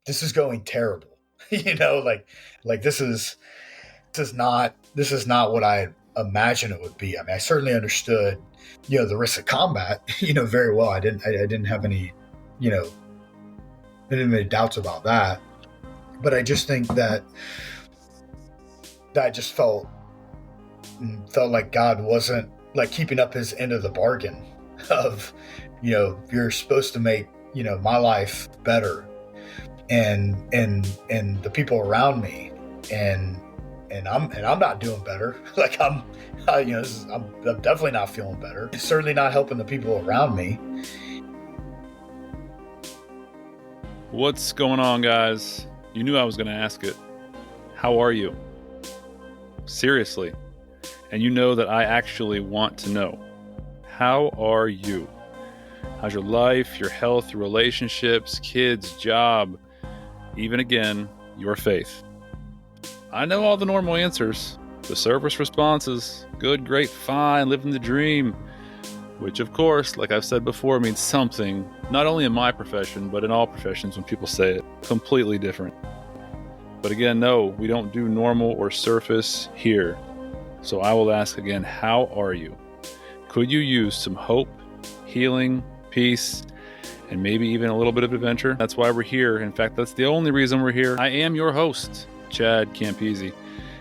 this is going terrible. Like this is not what I imagined it would be. I mean, I certainly understood, the risk of combat, very well. I didn't have any, I didn't have any doubts about that. But I just think that I just felt like God wasn't like keeping up his end of the bargain of, you're supposed to make, my life better and the people around me and I'm not doing better. Like I'm definitely not feeling better. It's certainly not helping the people around me. What's going on, guys? You knew I was going to ask it. How are you? Seriously. And you know that I actually want to know. How are you? How's your life, your health, your relationships, kids, job, even again, your faith? I know all the normal answers. The service responses, good, great, fine, living the dream. Which, of course, like I've said before, means something, not only in my profession, but in all professions when people say it, completely different. But again, no, we don't do normal or surface here. So I will ask again, how are you? Could you use some hope, healing, peace, and maybe even a little bit of adventure? That's why we're here. In fact, that's the only reason we're here. I am your host, Chad Campese,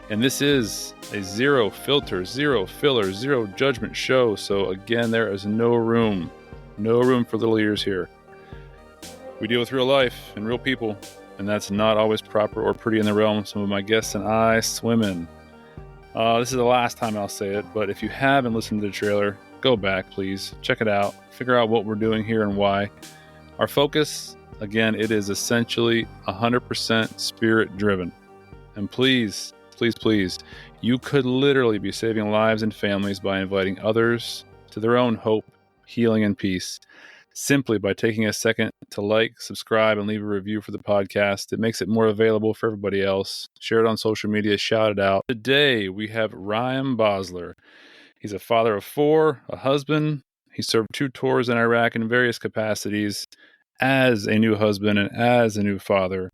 and this is a zero filter, zero filler, zero judgment show. So again, there is no room for little ears here. We deal with real life and real people, and that's not always proper or pretty in the realm some of my guests and I swim in. This is the last time I'll say it, but if you haven't listened to the trailer, go back, please. Check it out. Figure out what we're doing here and why. Our focus, again, it is essentially 100% spirit-driven. And please, you could literally be saving lives and families by inviting others to their own hope, healing, and peace, simply by taking a second to like, subscribe, and leave a review for the podcast. It makes it more available for everybody else. Share it on social media, shout it out. Today, we have Ryan Bosler. He's a father of 4, a husband. He served 2 tours in Iraq in various capacities as a new husband and as a new father.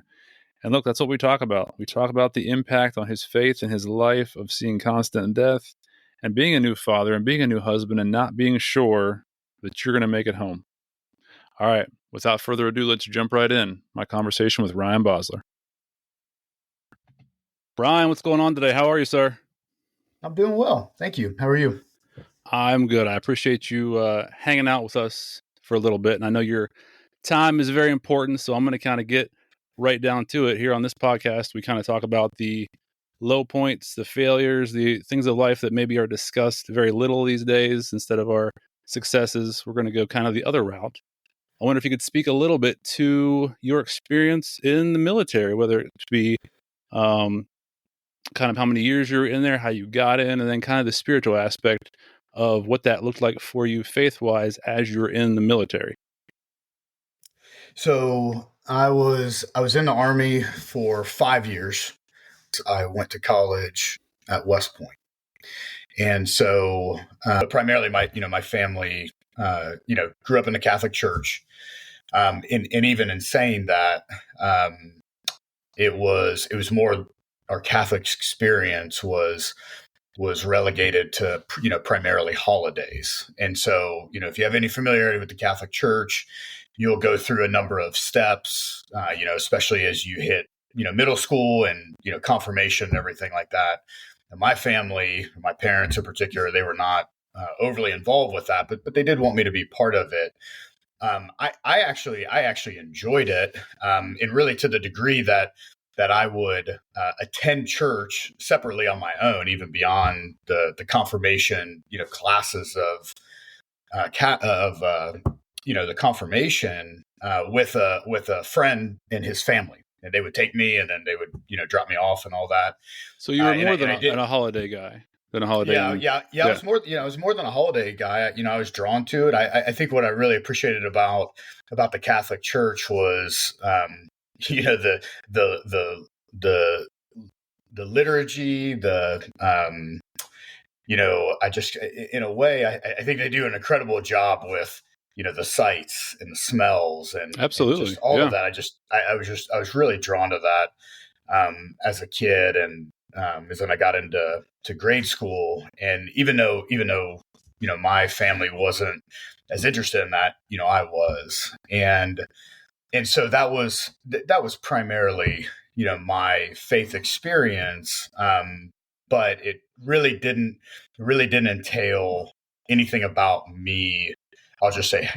And look, that's what we talk about. We talk about the impact on his faith and his life of seeing constant death and being a new father and being a new husband and not being sure that you're going to make it home. All right, without further ado, let's jump right in. My conversation with Ryan Bosler. Ryan, what's going on today? How are you, sir? I'm doing well. Thank you. How are you? I'm good. I appreciate you hanging out with us for a little bit. And I know your time is very important, so I'm going to kind of get right down to it. Here on this podcast, we kind of talk about the low points, the failures, the things of life that maybe are discussed very little these days instead of our successes. We're going to go kind of the other route. I wonder if you could speak a little bit to your experience in the military, whether it be kind of how many years you were in there, how you got in, and then kind of the spiritual aspect of what that looked like for you faith-wise as you were in the military. So I was in the Army for 5 years. I went to college at West Point. And so primarily my family, grew up in the Catholic Church. And even in saying that, it was more, our Catholic experience was relegated to, primarily holidays. And so, if you have any familiarity with the Catholic Church, you'll go through a number of steps, especially as you hit, middle school and, confirmation and everything like that. And my family, my parents in particular, they were not overly involved with that, but they did want me to be part of it. I actually enjoyed it, and really to the degree that I would attend church separately on my own, even beyond the confirmation, classes of the confirmation with a friend and his family. And they would take me and then they would, drop me off and all that. So you were more than a holiday guy. Than a holiday. Yeah. I was more, I was more than a holiday guy. I was drawn to it. I think what I really appreciated about the Catholic Church was, the liturgy, I just, in a way, I think they do an incredible job with the sights and the smells and just Absolutely. all of Yeah. that. I was really drawn to that as a kid, and as then I got into grade school, and even though my family wasn't as interested in that, I was, and so that was primarily my faith experience, but it really didn't entail anything about me. I'll just say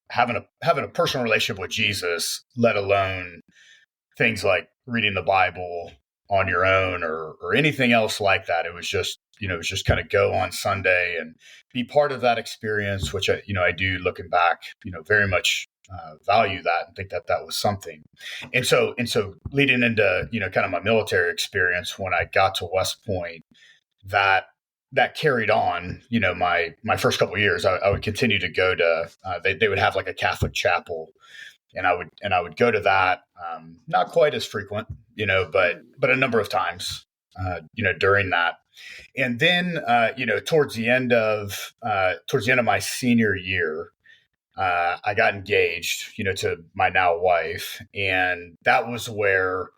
having a personal relationship with Jesus, let alone things like reading the Bible on your own or anything else like that. It was just kind of go on Sunday and be part of that experience, which I do, looking back, very much value that and think that that was something. And so leading into, kind of my military experience when I got to West Point, that carried on, my first couple of years. I would continue to go to, they would have like a Catholic chapel, and I would go to that, not quite as frequent, but a number of times, during that. And then, towards the end of my senior year, I got engaged, to my now wife, and that was where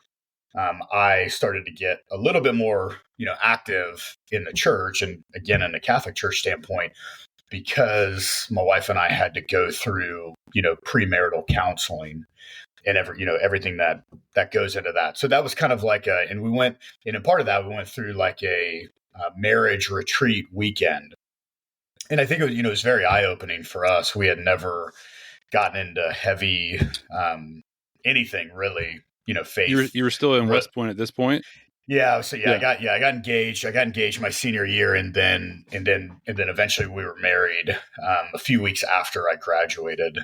I started to get a little bit more, active in the church, and again in the Catholic Church standpoint, because my wife and I had to go through, premarital counseling and everything that goes into that. So that was kind of like and we went, and in part of that, we went through like a marriage retreat weekend. And I think it was very eye opening for us. We had never gotten into heavy, anything really, faith. You were still in West Point at this point? Yeah. So Yeah. I got engaged. I got engaged my senior year, and then eventually we were married a few weeks after I graduated.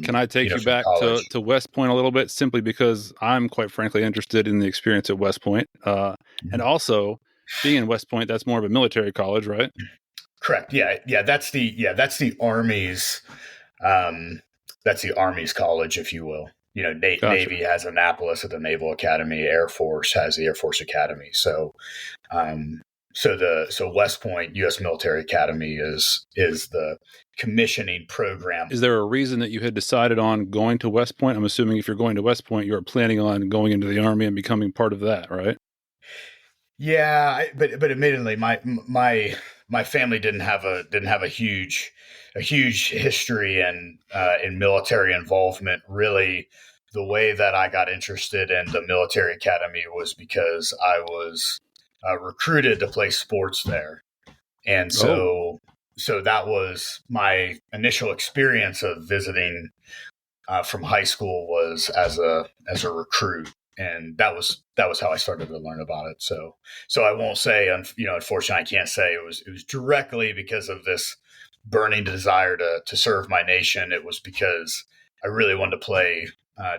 Can I take you from back college. to West Point a little bit, simply because I'm quite frankly interested in the experience at West Point, and also being in West Point, that's more of a military college, right? Correct. Yeah. That's the Army's. That's the Army's college, if you will. Gotcha. Navy has Annapolis at the Naval Academy. Air Force has the Air Force Academy. So West Point U.S. Military Academy is the commissioning program. Is there a reason that you had decided on going to West Point? I'm assuming if you're going to West Point, you're planning on going into the Army and becoming part of that, right? Yeah, but admittedly, my family didn't have a huge history in military involvement. Really, the way that I got interested in the military academy was because I was recruited to play sports there, and so that was my initial experience of visiting from high school, was as a recruit, and that was how I started to learn about it. So I won't say, unfortunately, I can't say it was directly because of this burning desire to serve my nation. It was because I really wanted to play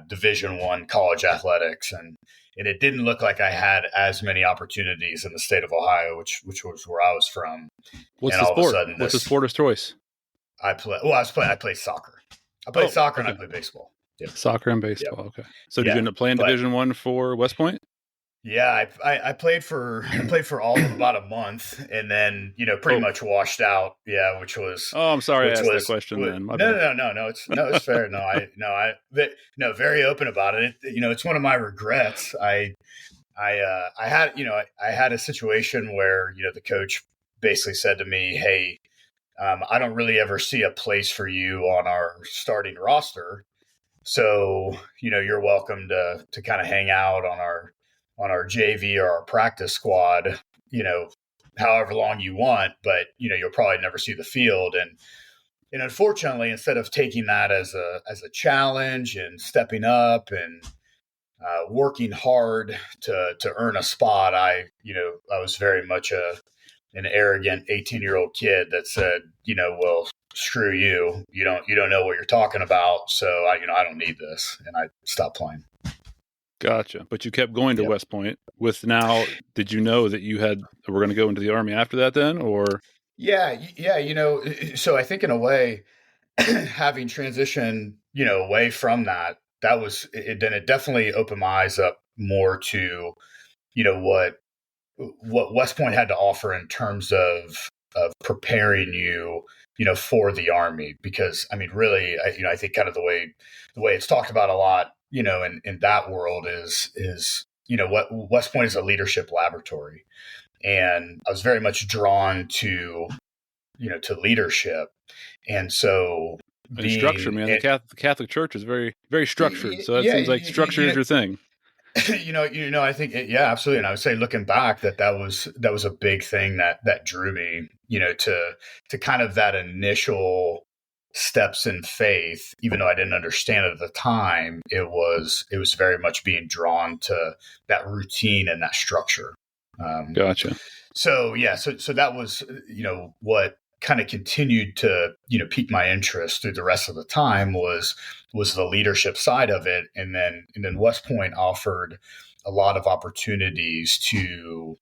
Division I college athletics, and it didn't look like I had as many opportunities in the state of Ohio, which was where I was from. What's And the all sport? of a sudden, What's the sport of choice? I played soccer. I played soccer, and I played baseball. Yeah. Soccer and baseball. Yep. Okay. So did Yeah, you end up playing Division I for West Point? Yeah, I played for all of about a month, and then pretty much washed out. Yeah, which was. Oh, I'm sorry I asked that question. Then no, it's fair. No, very open about it. It's one of my regrets. I had a situation where the coach basically said to me, "Hey, I don't really ever see a place for you on our starting roster. So, you're welcome to kind of hang out on our JV or our practice squad, however long you want, but you'll probably never see the field." And unfortunately, instead of taking that as a challenge and stepping up and working hard to earn a spot, I was very much an arrogant 18-year-old kid that said, well, screw you. You don't know what you're talking about. So I don't need this. And I stopped playing. Gotcha. But you kept going to West Point did you know that you were going to go into the Army after that then, or? Yeah. So I think in a way, having transitioned, away from that was it. Then it definitely opened my eyes up more to, what West Point had to offer in terms of preparing you, for the Army. Because I mean, really, I think kind of the way it's talked about a lot, in that world is what West Point is a leadership laboratory, and I was very much drawn to to leadership, and so And structure, being man. it, The Catholic Church is very, very structured. So it yeah, seems like structure is your thing. I think yeah, absolutely. And I would say, looking back, that was a big thing that drew me, to kind of that initial steps in faith. Even though I didn't understand it at the time, it was very much being drawn to that routine and that structure. Gotcha. So yeah, so that was what kind of continued to pique my interest through the rest of the time was the leadership side of it, and then West Point offered a lot of opportunities to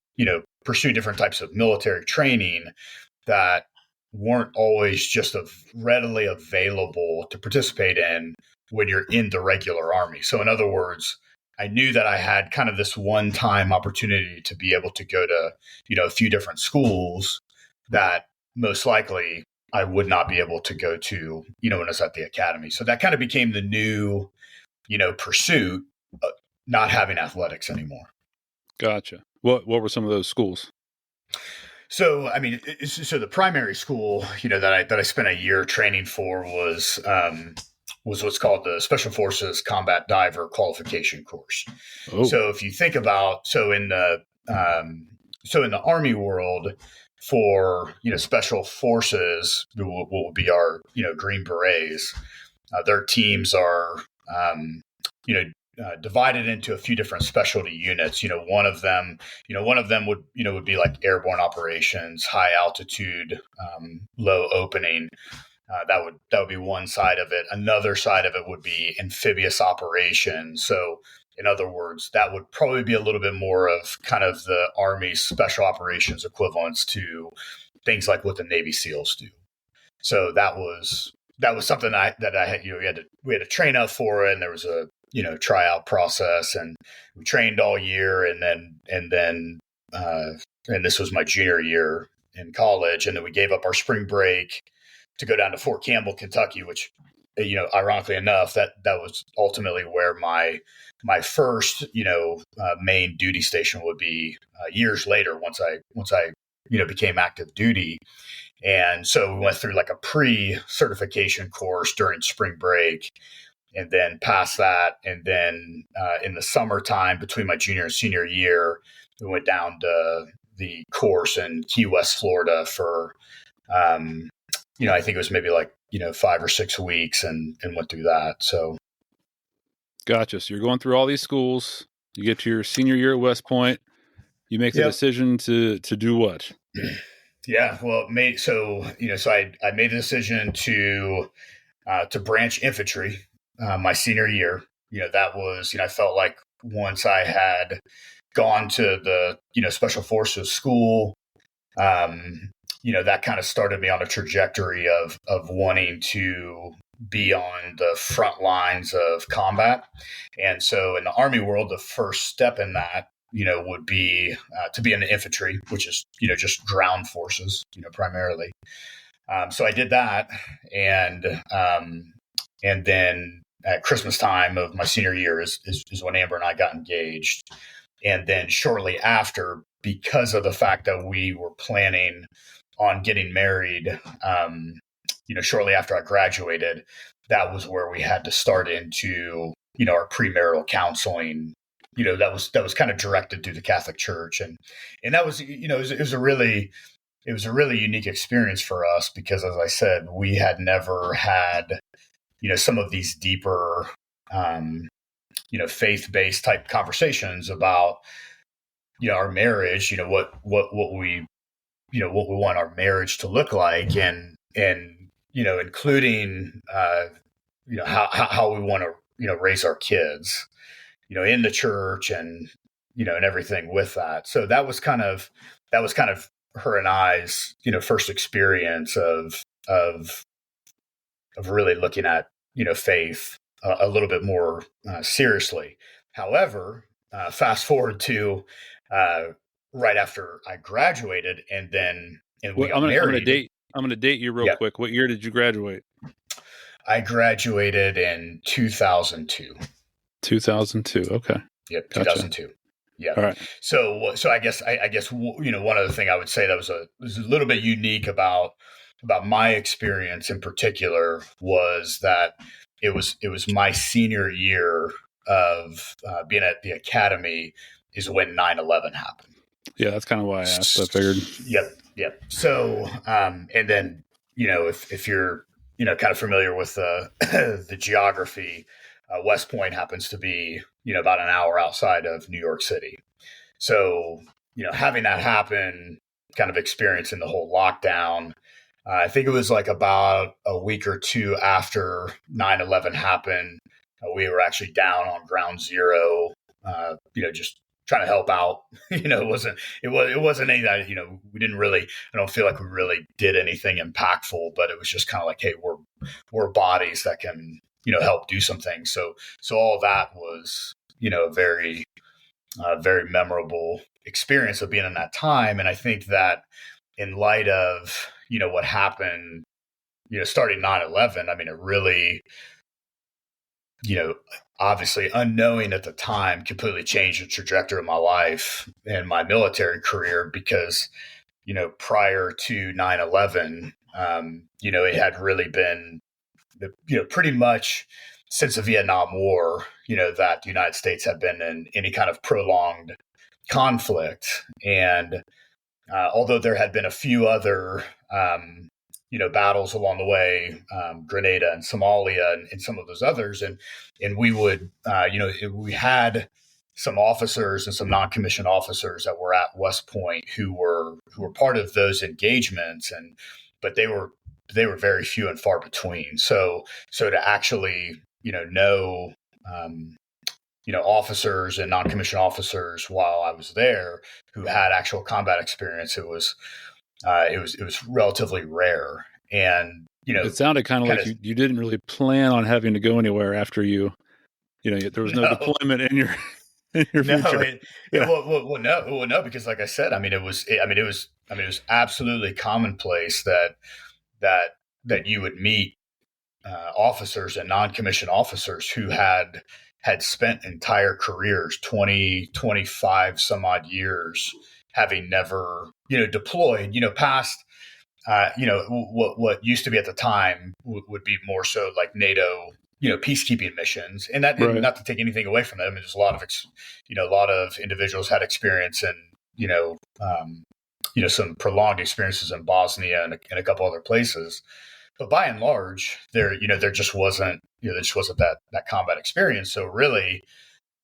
pursue different types of military training that weren't always just readily available to participate in when you're in the regular Army. So in other words, I knew that I had kind of this one-time opportunity to be able to go to, a few different schools that most likely I would not be able to go to, when I was at the academy. So that kind of became the new, pursuit, not having athletics anymore. Gotcha. What were some of those schools? So, I mean, so the primary school, that I spent a year training for was what's called the Special Forces Combat Diver Qualification Course. Oh, So, if you think about, so in the Army world, for Special Forces, what would be our Green Berets, their teams are divided into a few different specialty units. One of them would be like airborne operations, high altitude, low opening. That would be one side of it. Another side of it would be amphibious operations. So, in other words, that would probably be a little bit more of kind of the Army special operations equivalents to things like what the Navy SEALs do. So that was something that I had. We had to train up for it, and there was a tryout process, and we trained all year, and this was my junior year in college, and then we gave up our spring break to go down to Fort Campbell, Kentucky, which ironically enough, that was ultimately where my first main duty station would be years later once I became active duty. And so we went through like a pre-certification course during spring break, and then past that, and then in the summertime between my junior and senior year, we went down to the course in Key West, Florida for I think it was maybe like 5 or 6 weeks, and went through that. So gotcha. So you're going through all these schools. You get to your senior year at West Point. You make the Yep. decision to do what? Yeah, well, I made the decision to branch infantry my senior year. That was I felt like once I had gone to the Special Forces school, that kind of started me on a trajectory of wanting to be on the front lines of combat. And so in the Army world, the first step in that would be to be in the infantry, which is just ground forces primarily. So I did that, and then at Christmas time of my senior year is when Amber and I got engaged. And then shortly after, because of the fact that we were planning on getting married, shortly after I graduated, that was where we had to start into our premarital counseling. That was kind of directed through the Catholic Church, and that was it was a really unique experience for us, because, as I said, we had never had some of these deeper faith-based type conversations about our marriage, what we what we want our marriage to look like, and including how we want to raise our kids in the church, and and everything with that. So that was kind of her and I's first experience of really looking at faith a little bit more seriously. However, fast forward to right after I graduated, and then and we Well, got married. I'm gonna date you real Yeah, quick. What year did you graduate? I graduated in 2002. 2002. Okay, Yep, gotcha. 2002. Yeah. All right. So I guess one other thing I would say that was a little bit unique about my experience in particular was that it was my senior year of being at the academy is when 9/11 happened. Yeah, that's kind of why I asked. I figured. Yep. So, and then, if you're, kind of familiar with the geography, West Point happens to be, about an hour outside of New York City. So, having that happen, kind of experiencing the whole lockdown, I think it was like about a week or two after 9/11 happened, we were actually down on ground zero, just trying to help out. It wasn't any that, we didn't really, I don't feel like we really did anything impactful, but it was just kind of like, hey, we're bodies that can, help do some things. So all that was, a very memorable experience of being in that time. And I think that in light of, what happened, starting 9/11, I mean, it really, obviously unknowing at the time, completely changed the trajectory of my life and my military career because, prior to 9/11, it had really been, pretty much since the Vietnam War, that the United States had been in any kind of prolonged conflict. And although there had been a few other, battles along the way, Grenada and Somalia and some of those others, and we would, we had some officers and some non-commissioned officers that were at West Point who were part of those engagements, but they were very few and far between. So to actually, know, officers and non-commissioned officers while I was there who had actual combat experience, it was relatively rare. And, It sounded kind of like you didn't really plan on having to go anywhere after there was no deployment in your future. No, because like I said, I mean, it was absolutely commonplace that you would meet officers and non-commissioned officers who had spent entire careers, 20, 25 some odd years, having never, deployed, past, what used to be at the time would be more so like NATO, peacekeeping missions. And that, Right. not to take anything away from them. I mean, there's a lot of individuals had experience in, some prolonged experiences in Bosnia and a couple other places. But by and large, there just wasn't, that combat experience. So really,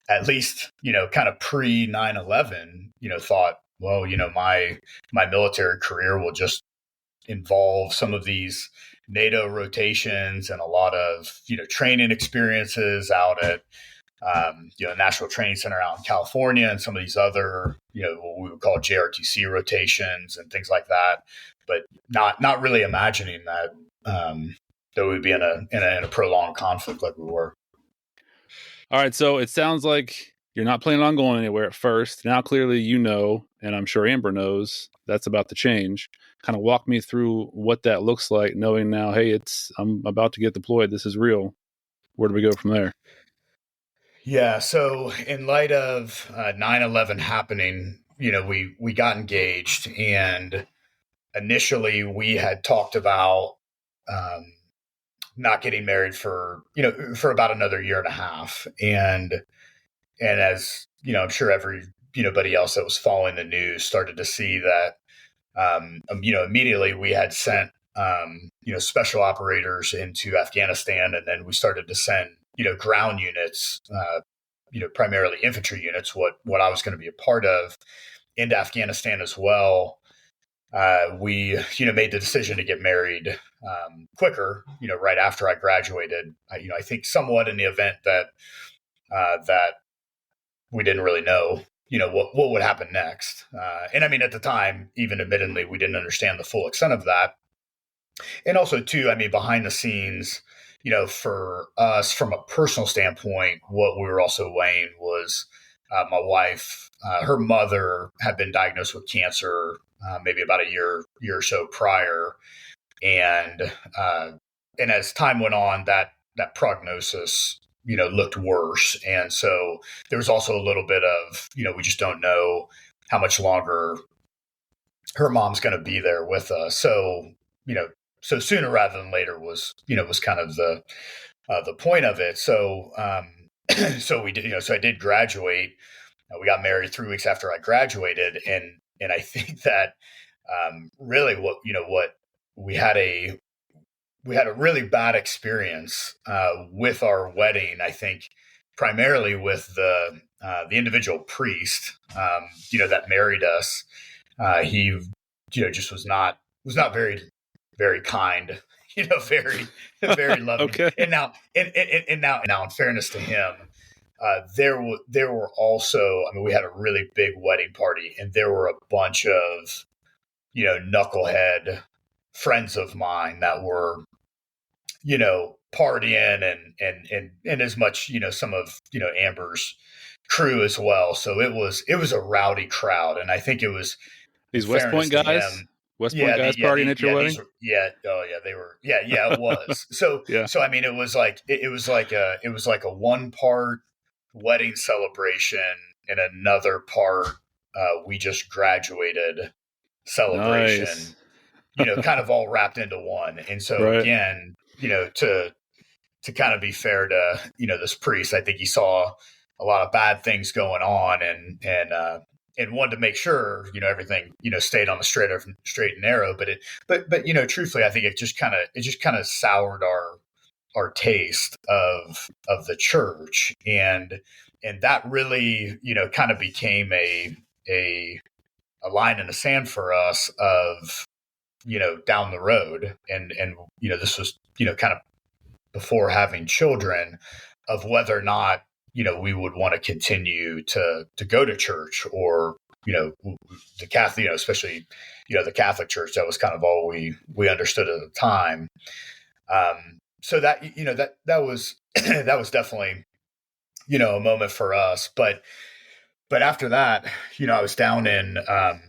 at least, kind of pre 9/11, thought, well, my military career will just involve some of these NATO rotations and a lot of, training experiences out at, National Training Center out in California and some of these other, what we would call JRTC rotations and things like that. But not really imagining that, that we'd be in a prolonged conflict like we were. All right. So it sounds like you're not planning on going anywhere at first. Now, clearly, and I'm sure Amber knows that's about to change. Kind of walk me through what that looks like, knowing now, hey, I'm about to get deployed. This is real. Where do we go from there? Yeah. So in light of 9/11 happening, we got engaged, and initially we had talked about not getting married for about another year and a half, and as I'm sure everybody else that was following the news started to see that, immediately we had sent special operators into Afghanistan, and then we started to send ground units, primarily infantry units, what I was going to be a part of, into Afghanistan as well. We made the decision to get married quicker, right after I graduated. I think somewhat in the event that we didn't really know, what would happen next. And I mean, at the time, even admittedly, we didn't understand the full extent of that. And also, too, I mean, behind the scenes, for us, from a personal standpoint, what we were also weighing was my wife, her mother had been diagnosed with cancer maybe about a year or so prior. And as time went on, that prognosis, looked worse. And so there was also a little bit of, we just don't know how much longer her mom's going to be there with us. So, so sooner rather than later was kind of the point of it. So, so we did, so I did graduate. We got married 3 weeks after I graduated. And I think that, really what we had a really bad experience, with our wedding. I think primarily with the individual priest, that married us. He, just was not very, very kind, very, very loving. Okay. And now, now, in fairness to him, there were also, I mean, we had a really big wedding party, and there were a bunch of, knucklehead friends of mine that were, partying and as much, some of, Amber's crew as well. So it was a rowdy crowd. And I think it was these West Point guys, partying at your wedding. They were, it was. So, yeah. So, I mean, it was like a one part wedding celebration and another part, we just graduated celebration, Nice. kind of all wrapped into one. And so Right. again, to kind of be fair to, this priest, I think he saw a lot of bad things going on and wanted to make sure, everything, stayed on the straight and narrow. But truthfully, I think it just kind of soured our taste of the church. And that really, kind of became a line in the sand for us of, down the road. And this was, kind of before having children, of whether or not, we would want to continue to go to church, or, the Catholic, especially, the Catholic Church. That was kind of all we understood at the time. So that, that was, that was definitely, a moment for us. But after that, I was down in, I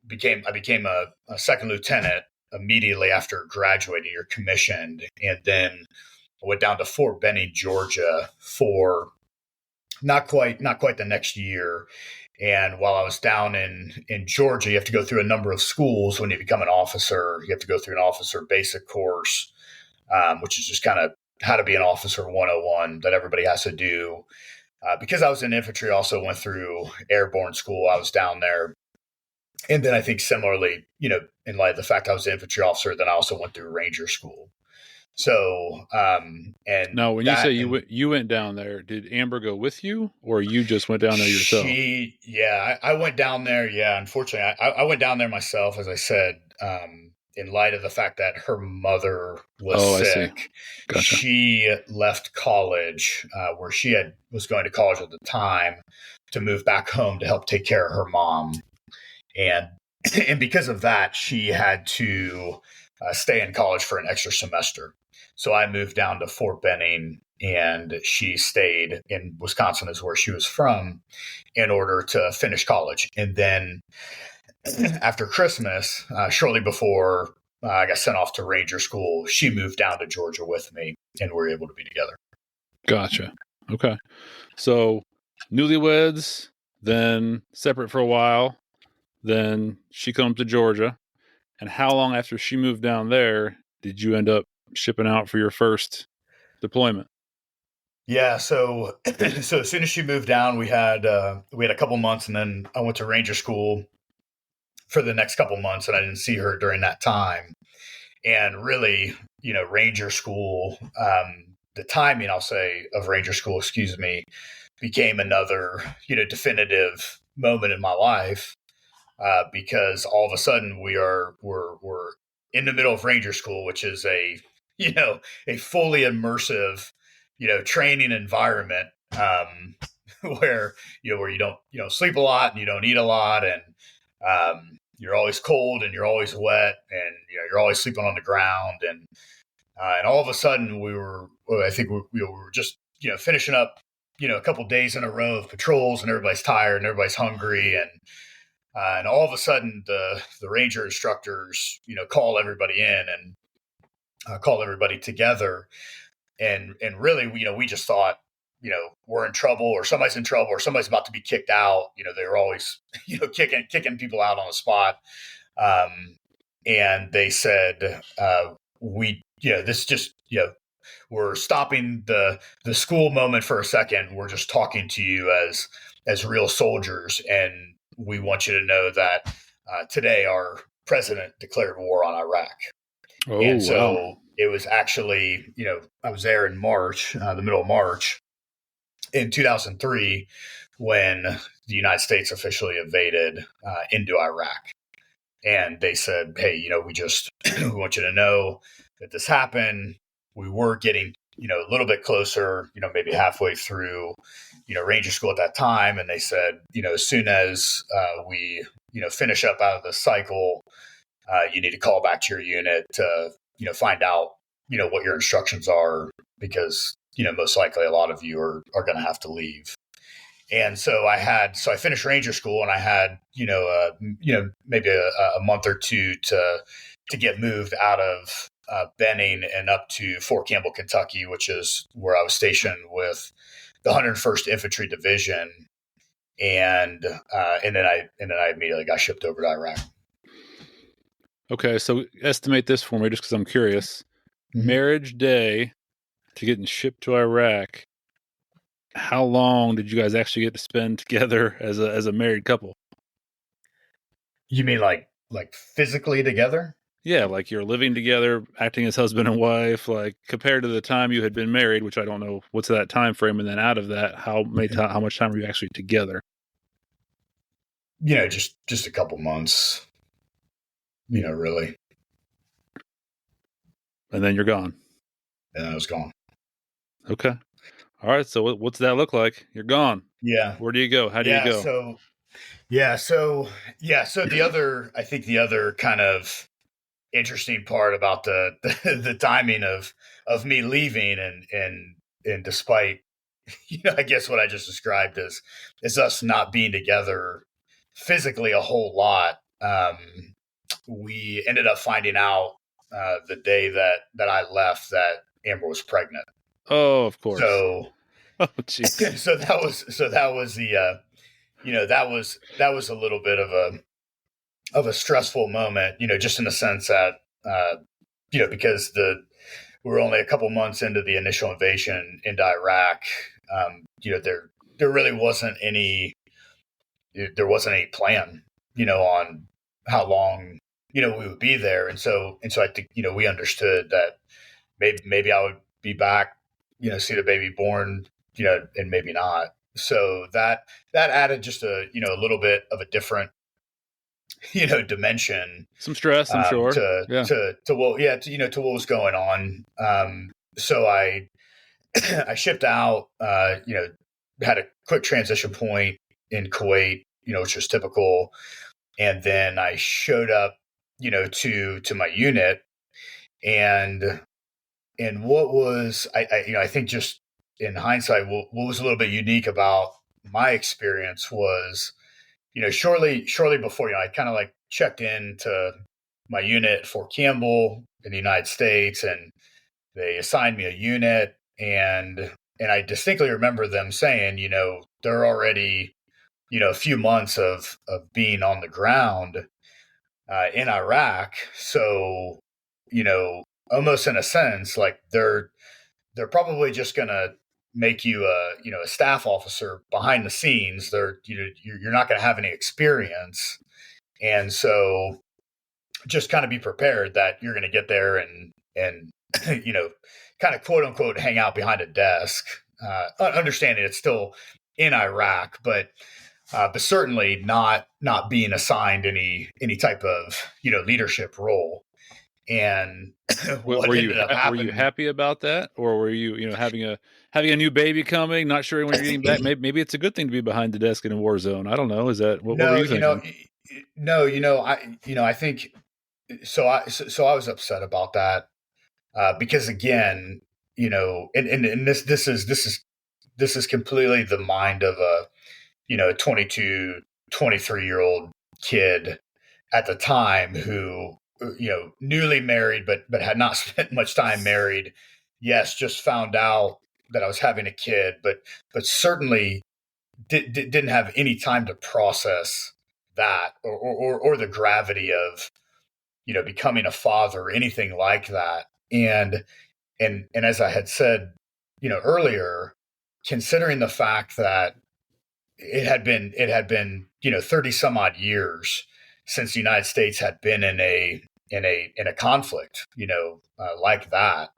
became a second lieutenant immediately after graduating. You're commissioned. And then I went down to Fort Benning, Georgia for not quite the next year. And while I was down in Georgia, you have to go through a number of schools when you become an officer. You have to go through an officer basic course, which is just kind of how to be an officer 101 that everybody has to do. Because I was in infantry, I also went through airborne school. I was down there. And then I think similarly, in light of the fact I was an infantry officer, then I also went through Ranger school. So, and now when you say you went down there, did Amber go with you, or you just went down there yourself? I went down there. Yeah. Unfortunately, I went down there myself, as I said, in light of the fact that her mother was sick. Gotcha. She left college, where she was going to college at the time, to move back home to help take care of her mom. And because of that, she had to stay in college for an extra semester. So I moved down to Fort Benning, and she stayed in Wisconsin, is where she was from, in order to finish college. And then after Christmas, shortly before I got sent off to Ranger school, she moved down to Georgia with me, and we were able to be together. Gotcha. Okay. So newlyweds, then separate for a while, then she comes to Georgia. And how long after she moved down there did you end up shipping out for your first deployment? Yeah. So as soon as she moved down, we had a couple months, and then I went to Ranger school for the next couple months, and I didn't see her during that time. And really, Ranger school, the timing, I'll say, of Ranger school, became another, definitive moment in my life, because all of a sudden we're in the middle of Ranger school, which is a fully immersive, training environment, where you don't sleep a lot, and you don't eat a lot, and you're always cold, and you're always wet, and you're always sleeping on the ground, and all of a sudden we were just finishing up a couple days in a row of patrols, and everybody's tired and everybody's hungry, And all of a sudden, the ranger instructors, call everybody in and call everybody together, and really, we just thought, we're in trouble, or somebody's in trouble, or somebody's about to be kicked out. They were always, kicking people out on the spot. And they said, this just, we're stopping the school moment for a second. We're just talking to you as real soldiers, and we want you to know that today our president declared war on Iraq. Oh, And so wow. it was actually, I was there in March, the middle of March in 2003, when the United States officially invaded into Iraq. And they said, hey, we just we want you to know that this happened. We were getting, a little bit closer, maybe halfway through, Ranger School at that time. And they said, as soon as we, finish up out of the cycle, you need to call back to your unit to, find out, what your instructions are, because, most likely a lot of you are going to have to leave. And so I finished Ranger School, and I had, maybe a month or two to get moved out of Benning and up to Fort Campbell, Kentucky, which is where I was stationed with the 101st Infantry Division. And then I immediately got shipped over to Iraq. Okay, so estimate this for me, just because I'm curious. Mm-hmm. Marriage day to getting shipped to Iraq. How long did you guys actually get to spend together as a married couple? You mean like physically together? Yeah, like you're living together, acting as husband and wife, like compared to the time you had been married, which I don't know what's that time frame, and then out of that, how much time were you actually together? Just a couple months. Really. And then you're gone. And I was gone. Okay. All right. So what's that look like? You're gone. Yeah. Where do you go? How do you go? So I think the other kind of interesting part about the timing of me leaving, and despite, I guess what I just described is us not being together physically a whole lot. We ended up finding out the day that I left that Amber was pregnant. Oh, of course. So, oh, jeez. so that was the that was a little bit of a stressful moment, just in the sense that because we were only a couple months into the initial invasion into Iraq. There really wasn't any plan, on how long we would be there, and so I think we understood that maybe I would be back, see the baby born, and maybe not. So that added just a little bit of a different dimension, some stress, I'm sure, to what was going on. So I shipped out, had a quick transition point in Kuwait, which was typical, and then I showed up, to my unit, and what was I think, just in hindsight, what was a little bit unique about my experience was, shortly before, I kind of like checked into my unit at Fort Campbell in the United States, and they assigned me a unit, and I distinctly remember them saying, they're already, a few months of being on the ground in Iraq. So, almost in a sense, like they're probably just going to make you a staff officer behind the scenes. You're not going to have any experience. And so just kind of be prepared that you're going to get there and kind of quote unquote hang out behind a desk, understanding it's still in Iraq, but certainly not being assigned any type of leadership role. And were you happy about that, or were you having a new baby coming, not sure when you're getting back? Maybe it's a good thing to be behind the desk in a war zone. I don't know. Is that what were you thinking? I think so. I was upset about that because, again, and this is completely the mind of a 22, 23-year-old kid at the time who, newly married, but had not spent much time married. Yes, just found out that I was having a kid, but certainly didn't have any time to process that or the gravity of, becoming a father or anything like that. And as I had said, earlier, considering the fact that it had been 30 some odd years since the United States had been in a conflict, like that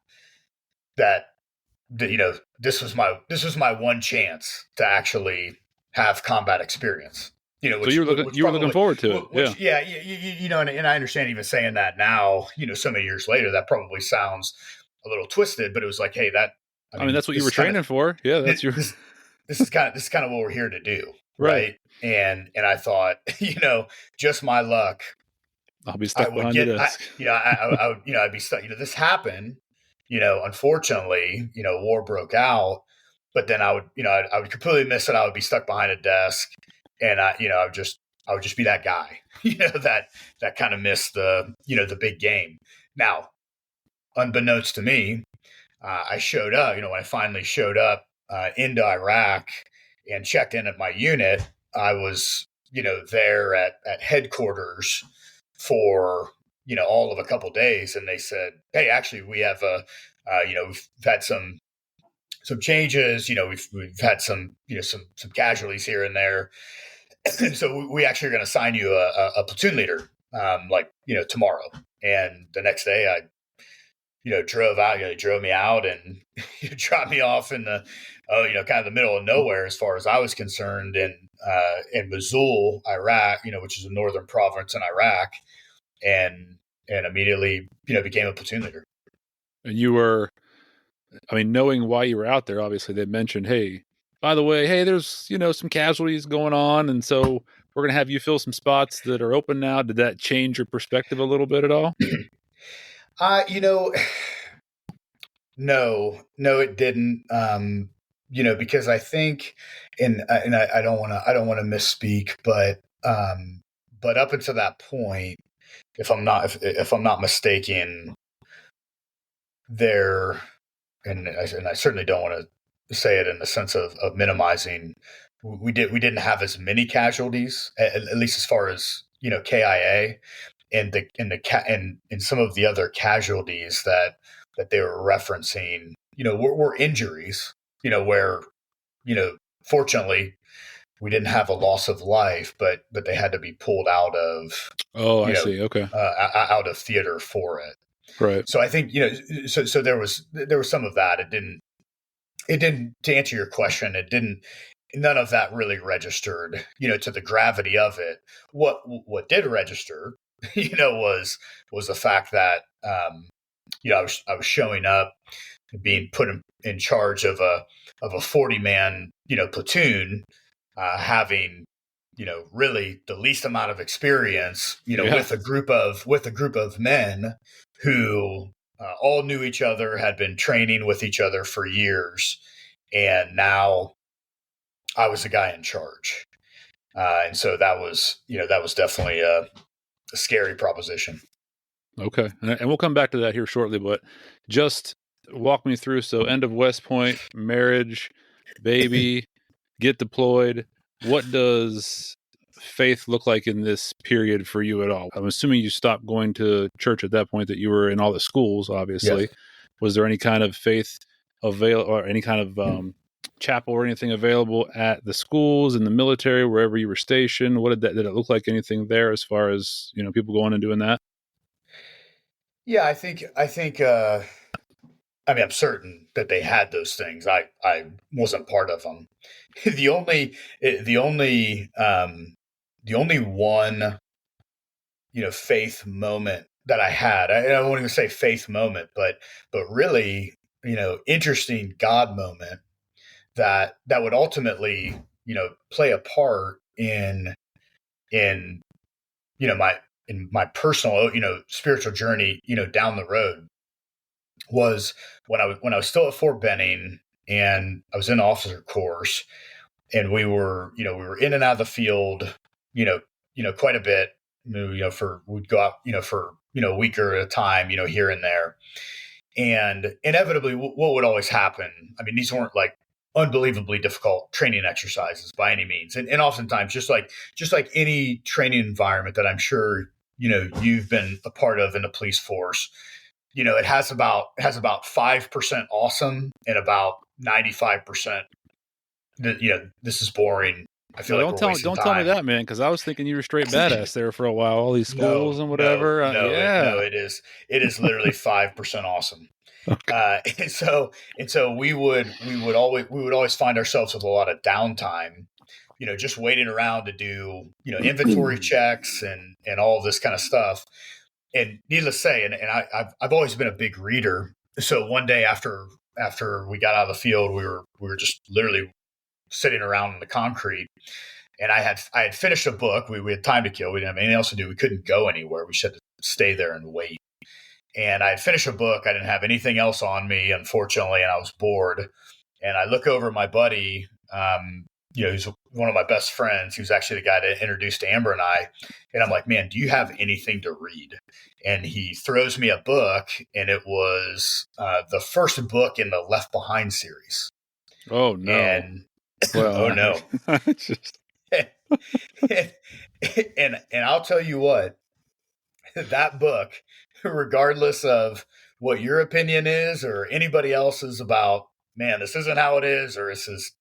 this was my one chance to actually have combat experience. So Which you were looking probably, forward to it. Yeah. which yeah, and I understand even saying that now, so many years later, that probably sounds a little twisted, but it was like, hey, I I mean, mean, that's what you were training for. Yeah, that's your this this is kind of what we're here to do, right. right? And I thought, just my luck, I'll be I stuck would behind the get, desk. I would, I'd be stuck. This happened, unfortunately, war broke out, but then I would completely miss it. I would be stuck behind a desk, and I would just be that guy, that kind of missed the big game. Now, unbeknownst to me, I showed up, when I finally showed up into Iraq and checked in at my unit, I was, there at headquarters for, all of a couple days. And they said, hey, actually, we have we've had some changes, we've had some casualties here and there. So we actually are going to assign you a platoon leader, tomorrow. And the next day I drove out, they drove me out and dropped me off in the, kind of the middle of nowhere as far as I was concerned in Mosul, Iraq, which is a northern province in Iraq, and immediately, became a platoon leader. And you were, I mean, knowing why you were out there, obviously they mentioned, hey, by the way, hey, there's, some casualties going on. And so we're going to have you fill some spots that are open now. Did that change your perspective a little bit at all? You know, no, it didn't. Because I think, and I don't want to misspeak, but up until that point, if I'm not mistaken, there, and I certainly don't want to say it in the sense of minimizing. We didn't have as many casualties, at least as far as KIA, and some of the other casualties that they were referencing, were injuries, where, fortunately we didn't have a loss of life, but they had to be pulled out of, Oh, I see. Okay. out of theater for it. Right. So I think, so there was some of that. It didn't, to answer your question, none of that really registered, to the gravity of it. What did register, was the fact that, I was showing up, being put in charge of a 40-man, platoon, having, really the least amount of experience, Yeah. with a group of men who all knew each other, had been training with each other for years, and now I was the guy in charge. And so that was definitely a scary proposition. Okay. And we'll come back to that here shortly, but just walk me through. So end of West Point, marriage, baby, get deployed. What does faith look like in this period for you at all? I'm assuming you stopped going to church at that point, that you were in all the schools, obviously. Yes. Was there any kind of faith or any kind of chapel or anything available at the schools, in the military, wherever you were stationed? What did it look like? Anything there as far as, people going and doing that? Yeah, I think, I mean, I'm certain that they had those things. I wasn't part of them. The only, the only, the only one, faith moment that I had, I won't even say faith moment, but really, interesting God moment that would ultimately, play a part in, my, personal, spiritual journey, down the road, was when I was still at Fort Benning, and I was in officer course, and we were in and out of the field, quite a bit. We'd go out, for a week or a time, here and there. And inevitably, what would always happen? I mean, these weren't like unbelievably difficult training exercises by any means, and oftentimes, just like any training environment that I'm sure you've been a part of in the police force, it has about 5% awesome and about 95% that this is boring. I feel Well, like we're wasting don't tell me time. that, man, because I was thinking you were straight badass there for a while. All these schools No, and no, whatever. no, Yeah. it is literally 5% awesome. Okay. And so we would always find ourselves with a lot of downtime, just waiting around to do, inventory checks and all of this kind of stuff. And needless to say, I've always been a big reader. So one day after we got out of the field, we were just literally sitting around in the concrete, and I had finished a book. We had time to kill. We didn't have anything else to do. We couldn't go anywhere. We just had to stay there and wait. And I had finished a book. I didn't have anything else on me, unfortunately, and I was bored. And I look over at my buddy, who's one of my best friends. He was actually the guy that introduced Amber and I. And I'm like, man, do you have anything to read? And he throws me a book, and it was the first book in the Left Behind series. Oh no. And Well, oh no. it's just and I'll tell you what, that book, regardless of what your opinion is or anybody else's about, man, this isn't how it is, or this is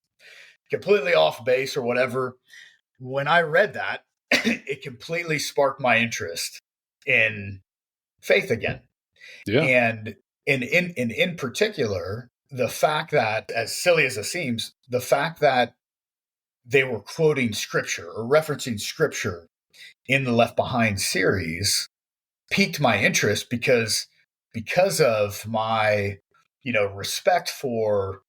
completely off base or whatever. When I read that, it completely sparked my interest in faith again. yeah. And in particular, the fact that, as silly as it seems, the fact that they were quoting scripture or referencing scripture in the Left Behind series piqued my interest because of my respect for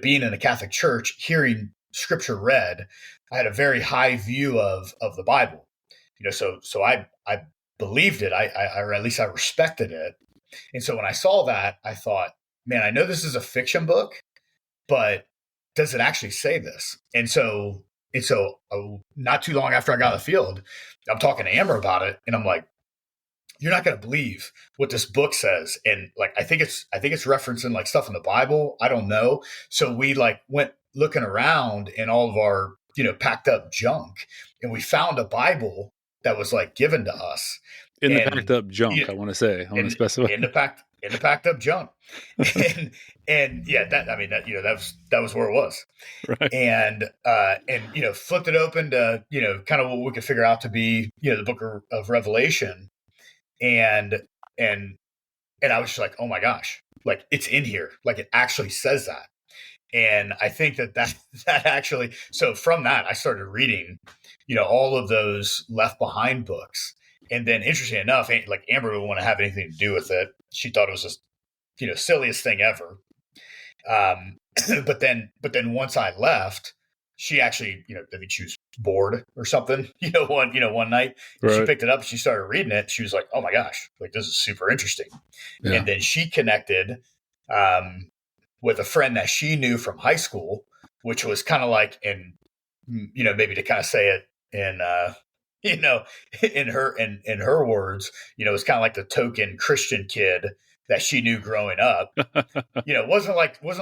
being in a Catholic church, hearing scripture read. I had a very high view of the Bible, so I believed it. I or at least I respected it. And so when I saw that, I thought, man, I know this is a fiction book, but does it actually say this? And so not too long after I got on the field, I'm talking to Amber about it, and I'm like, you're not going to believe what this book says. And like, I think it's referencing like stuff in the Bible. I don't know. So we like went looking around in all of our, packed up junk, and we found a Bible that was like given to us In the and packed up junk, I want to specify. in the packed up junk. and yeah, that was where it was. Right. And flipped it open to, kind of what we could figure out to be, the book of Revelation. And I was just like, oh my gosh, like it's in here. Like it actually says that. And I think that actually, so from that, I started reading, all of those Left Behind books. And then interesting enough, like Amber didn't want to have anything to do with it. She thought it was just, silliest thing ever. But then once I left, she actually, I think she was bored or something, one night. Right. She picked it up and she started reading it. She was like, oh my gosh, like this is super interesting. Yeah. And then she connected with a friend that she knew from high school, which was kind of like, and maybe to kind of say it in in her words, it's kind of like the token Christian kid that she knew growing up. Wasn't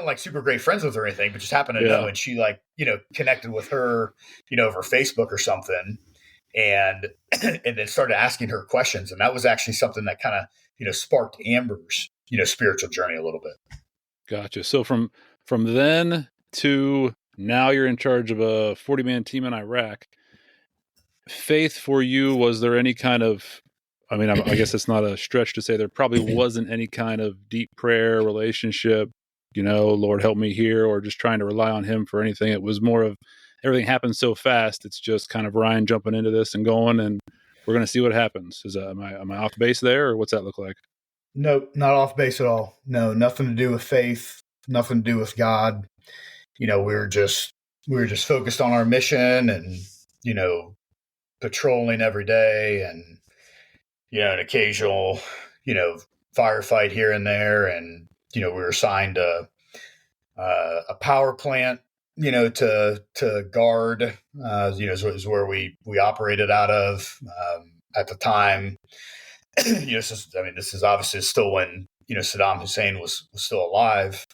like super great friends with her or anything, but just happened to know. And she like, connected with her, over Facebook or something, and then started asking her questions. And that was actually something that kind of, sparked Amber's, spiritual journey a little bit. Gotcha. So from then to now, you're in charge of a 40-man team in Iraq. Faith for you, was there any kind of, I mean, I guess it's not a stretch to say there probably wasn't any kind of deep prayer relationship, Lord help me here, or just trying to rely on him for anything. It was more of everything happened so fast. It's just kind of Ryan jumping into this and going, and we're going to see what happens. Am I off base there, or what's that look like? No, not off base at all. No, nothing to do with faith, nothing to do with God. We were just focused on our mission and, patrolling every day and, an occasional, firefight here and there. And, we were assigned a power plant, to guard, is where we operated out of at the time. This is obviously still when Saddam Hussein was still alive.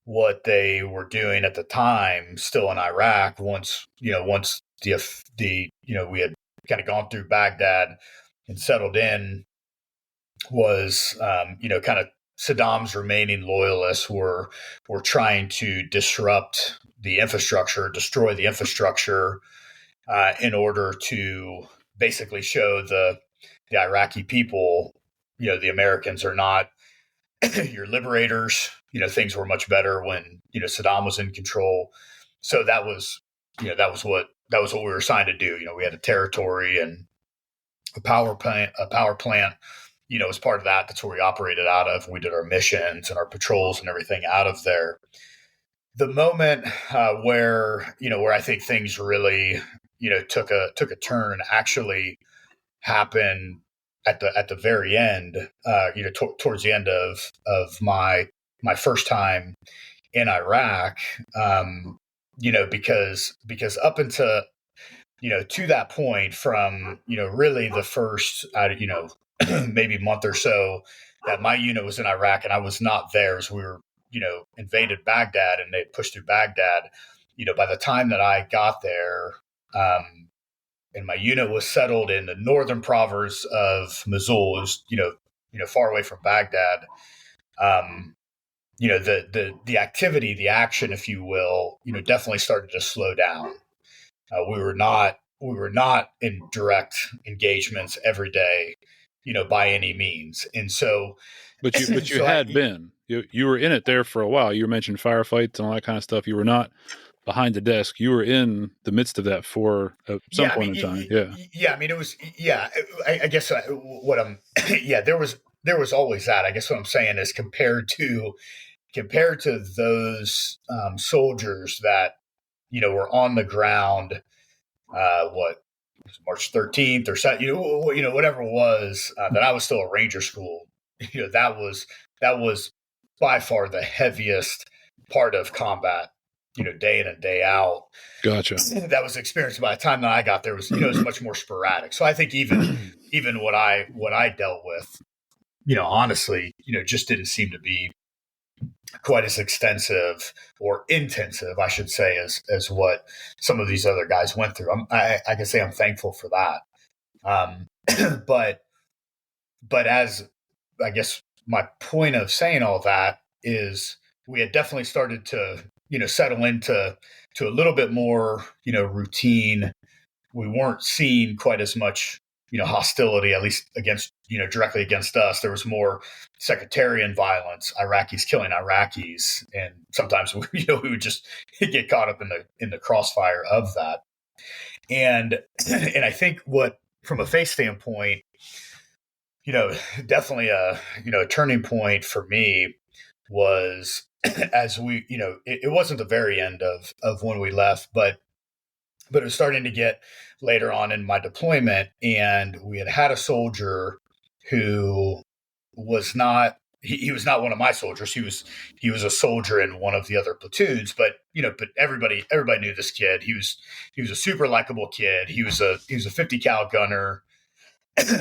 What they were doing at the time, still in Iraq, once the we had kind of gone through Baghdad and settled in, was kind of Saddam's remaining loyalists were trying to disrupt the infrastructure, destroy the infrastructure, in order to basically show the Iraqi people, the Americans are not your liberators. Things were much better when Saddam was in control. So that was what we were assigned to do. We had a territory and a power plant. As part of that, that's where we operated out of. We did our missions and our patrols and everything out of there. The moment where I think things really took a turn actually happened at the very end. Towards the end of my first time in Iraq. Because up into to that point, from really the first maybe month or so that my unit was in Iraq and I was not there, as we were invaded Baghdad and they pushed through Baghdad. By the time that I got there, and my unit was settled in the northern province of Mosul, it was far away from Baghdad. The activity, the action, if you will, definitely started to slow down. We were not in direct engagements every day, by any means. And so, but you had been, you were in it there for a while. You mentioned firefights and all that kind of stuff. You were not behind the desk. You were in the midst of that for some point in time. Yeah. I mean, it was, I guess what I'm, there was always that. I guess what I'm saying is compared to those soldiers that, were on the ground, March 13th or so, whatever it was, that I was still a Ranger school, that was by far the heaviest part of combat, day in and day out. Gotcha. That was experienced by the time that I got there was, it was much more sporadic. So I think even what I dealt with, honestly, just didn't seem to be quite as extensive or intensive, I should say, as what some of these other guys went through. I can say I'm thankful for that. But as I guess my point of saying all that is, we had definitely started to, settle into a little bit more, routine. We weren't seeing quite as much, hostility, at least against, directly against us. There was more sectarian violence, Iraqis killing Iraqis. And sometimes, we would just get caught up in the crossfire of that. And I think from a faith standpoint, definitely a turning point for me was as we, it wasn't the very end of when we left, but it was starting to get later on in my deployment, and we had a soldier who was not, he was not one of my soldiers. He was a soldier in one of the other platoons, but everybody knew this kid. He was a super likable kid. He was a 50 cal gunner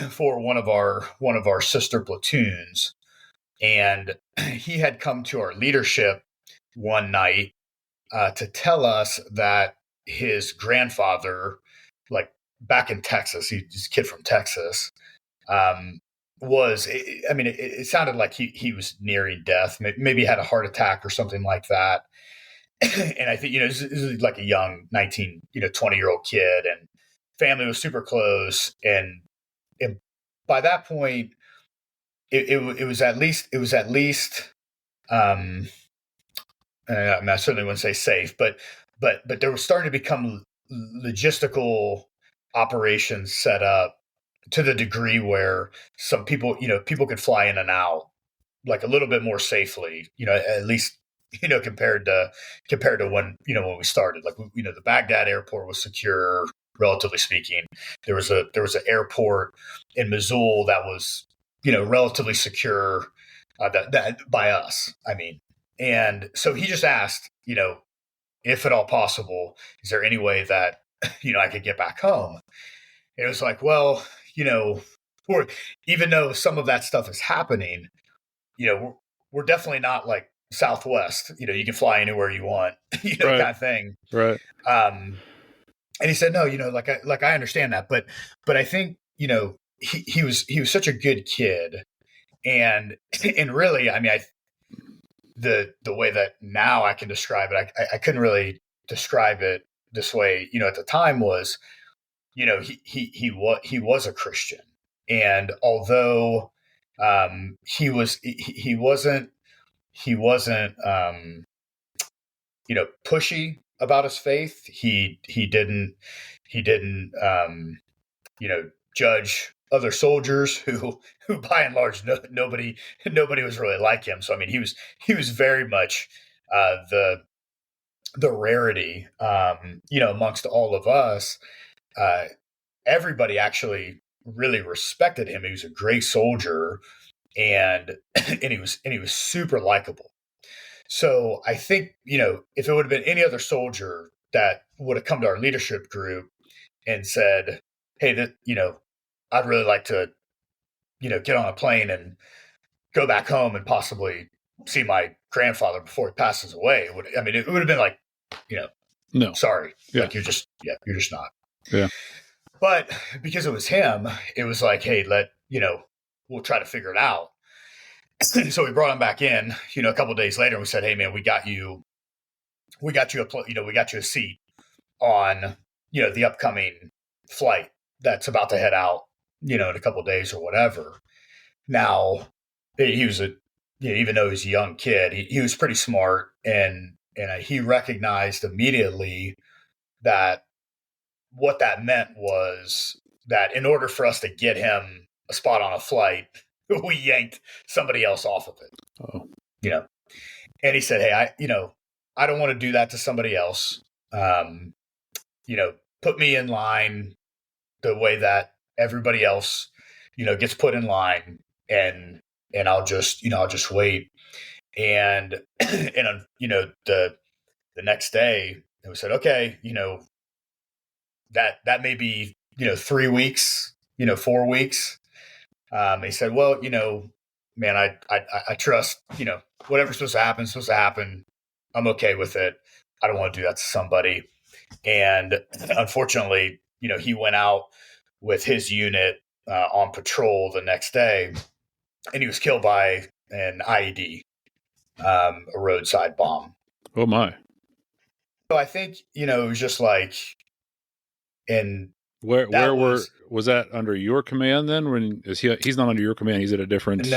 for one of our sister platoons. And he had come to our leadership one night to tell us that his grandfather, like back in Texas, he's a kid from Texas, it sounded like he was nearing death, maybe had a heart attack or something like that. And I think, this is like a young 19, 20-year-old kid, and family was super close. And by that point, it was at least, I certainly wouldn't say safe, but there was starting to become logistical operations set up to the degree where some people could fly in and out like a little bit more safely, at least, compared to when we started. Like, the Baghdad airport was secure, relatively speaking. There was an airport in Mosul that was, relatively secure, that by us, I mean. And so he just asked, if at all possible, is there any way that, I could get back home? And it was like, well, or even though some of that stuff is happening, we're definitely not like Southwest, you can fly anywhere you want, Right. kind of thing. Right. And he said, no, I understand that, but I think, he was such a good kid. And really, I mean, the way that now I can describe it, I couldn't really describe it this way, at the time was, he was a Christian. And although, he wasn't, pushy about his faith. He didn't, judge other soldiers who by and large, nobody was really like him. So, I mean, he was very much, the rarity, amongst all of us. Everybody actually really respected him. He was a great soldier, and he was super likable. So I think, if it would have been any other soldier that would have come to our leadership group and said, hey, I'd really like to, get on a plane and go back home and possibly see my grandfather before he passes away. It would have been like, No. sorry, Yeah. like you're just not. Yeah. But because it was him, it was like, hey, we'll try to figure it out. So we brought him back in, a couple of days later, and we said, hey man, we got you a seat on, the upcoming flight that's about to head out, in a couple of days or whatever. Now he was even though he was a young kid, he was pretty smart, and he recognized immediately that what that meant was that in order for us to get him a spot on a flight, we yanked somebody else off of it. Oh. And he said, hey, I don't want to do that to somebody else. Put me in line the way that everybody else, gets put in line, and I'll just wait. And, the next day we said, okay, that may be, 3 weeks, 4 weeks. He said, well, man, I trust, whatever's supposed to happen. I'm okay with it. I don't want to do that to somebody. And unfortunately, he went out with his unit on patrol the next day, and he was killed by an IED, a roadside bomb. Oh my. So I think, it was just like, and where was that under your command then? When he's not under your command, he's at a different. He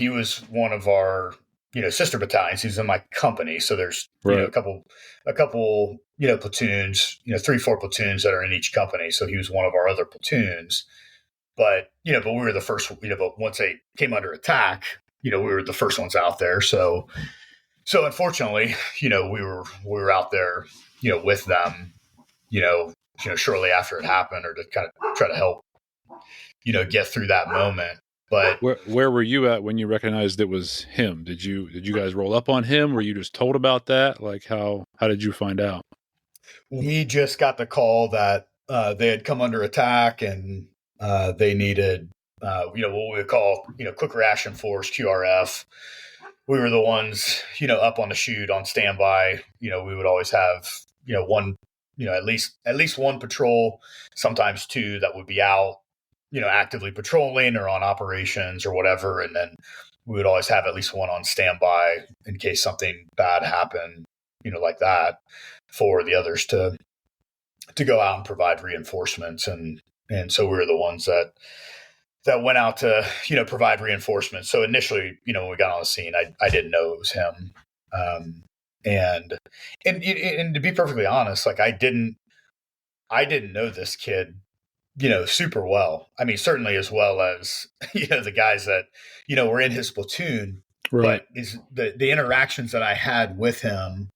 was one of our, sister battalions. He's in my company. So there's, right. a couple, platoons, 3-4 platoons that are in each company. So he was one of our other platoons, but we were the first, but once they came under attack, we were the first ones out there. So unfortunately, we were out there, with them, shortly after it happened, or to kind of try to help, get through that moment. But where were you at when you recognized it was him? Did you guys roll up on him? Were you just told about that? Like how did you find out? We just got the call that they had come under attack, and they needed, what we would call, quick reaction force, QRF. We were the ones, up on the chute on standby. We would always have, one, at least one patrol, sometimes two, that would be out, actively patrolling or on operations or whatever. And then we would always have at least one on standby in case something bad happened, like that, for the others to go out and provide reinforcements. And so we were the ones that went out to, provide reinforcements. So initially, when we got on the scene, I didn't know it was him. And to be perfectly honest, like I didn't know this kid, super well. I mean, certainly as well as, the guys that, were in his platoon, right. But is the interactions that I had with him,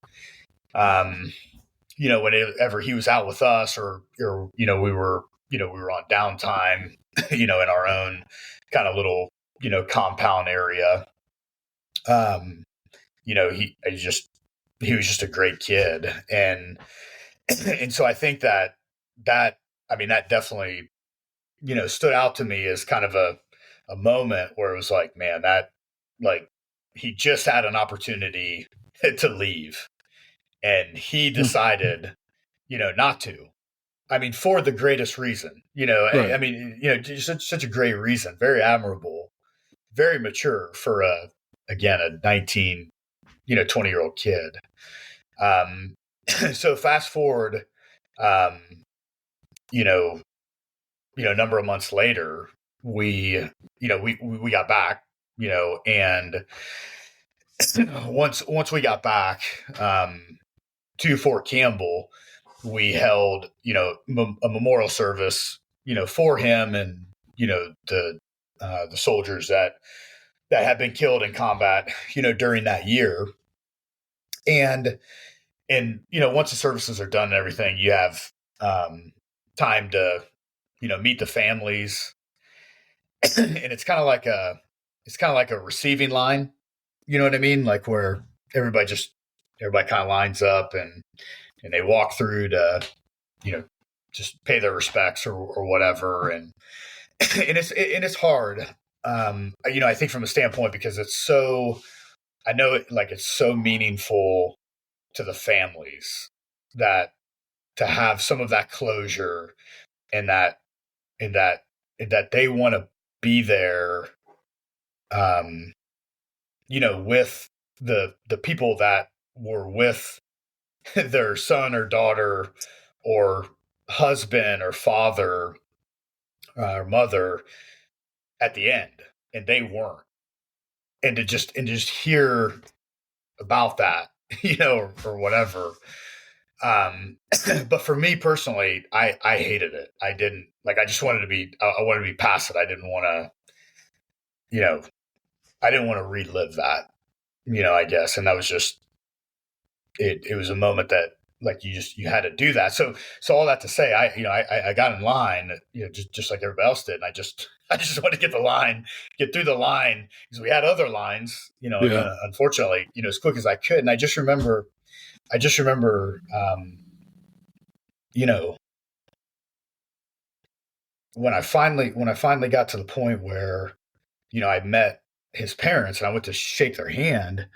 whenever he was out with us, or we were on downtime, in our own kind of little, compound area. Um, he was just a great kid, and and so I think that I mean that definitely stood out to me as kind of a moment where it was like, man, that like he just had an opportunity to leave, and he Hmm. decided, not to. I mean, for the greatest reason, I Right. mean, just such a great reason, very admirable, very mature for again, a 19, 20-year-old kid. Um, so fast forward, um, you know, a number of months later, we got back, and once we got back, to Fort Campbell, we held, a memorial service, for him and, the soldiers that had been killed in combat, during that year. And, once the services are done and everything, you have, time to, meet the families. And it's kind of like a receiving line. You know what I mean? Like where everybody kind of lines up and they walk through to, you know, just pay their respects or whatever. And, and it's hard. I think from a standpoint, because I know it's so meaningful to the families that to have some of that closure and and that, that they want to be there, um, with the people that were with their son or daughter or husband or father or mother at the end, and they weren't, and to just hear about that, or whatever. Um, but for me personally, I hated it. I didn't like. I just wanted to be. I wanted to be past it. I didn't want to. You know, I didn't want to relive that. I guess, and that was just it. It was a moment that like you had to do that. So all that to say, I got in line, just like everybody else did, and I just wanted to get through the line because we had other lines, Yeah. unfortunately, as quick as I could. And I just remember, you know, when I finally got to the point where, I met his parents and I went to shake their hand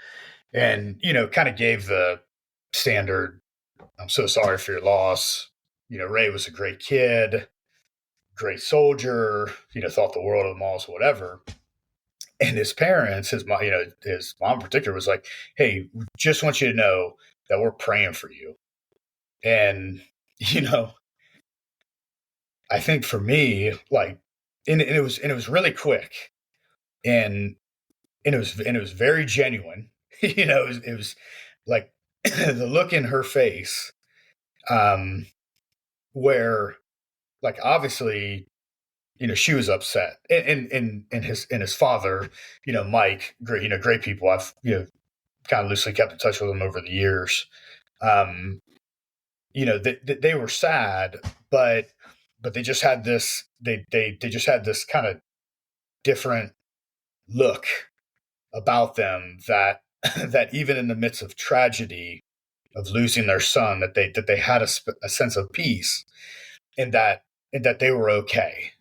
and, kind of gave the standard, "I'm so sorry for your loss. Ray was a great kid, great soldier, thought the world of him, all, whatever." And his parents, his mom in particular was like, "Hey, we just want you to know that we're praying for you." And, you know, I think for me, like, and it was really quick, and and it was very genuine. It was like the look in her face, um, where like obviously, she was upset, and his father, Mike, great, great people. I've kind of loosely kept in touch with them over the years. Um, they were sad, but they just had this they just had this kind of different look about them that that even in the midst of tragedy of losing their son, that they had a sense of peace, and that they were okay,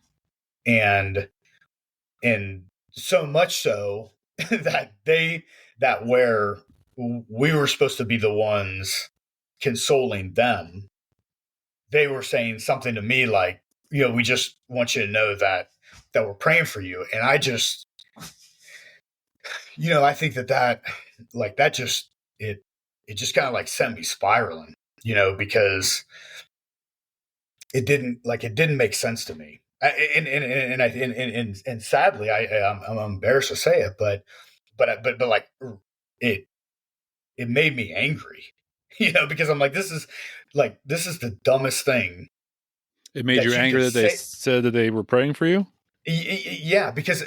and so much so that where we were supposed to be the ones consoling them, they were saying something to me like, we just want you to know that we're praying for you. And I just, I think that like that just it just kind of like sent me spiraling, because it didn't make sense to me. And sadly, I'm embarrassed to say it, but like it it made me angry, because I'm like, this is the dumbest thing It made you that you could angry that they say. said that they were praying for you? Yeah, because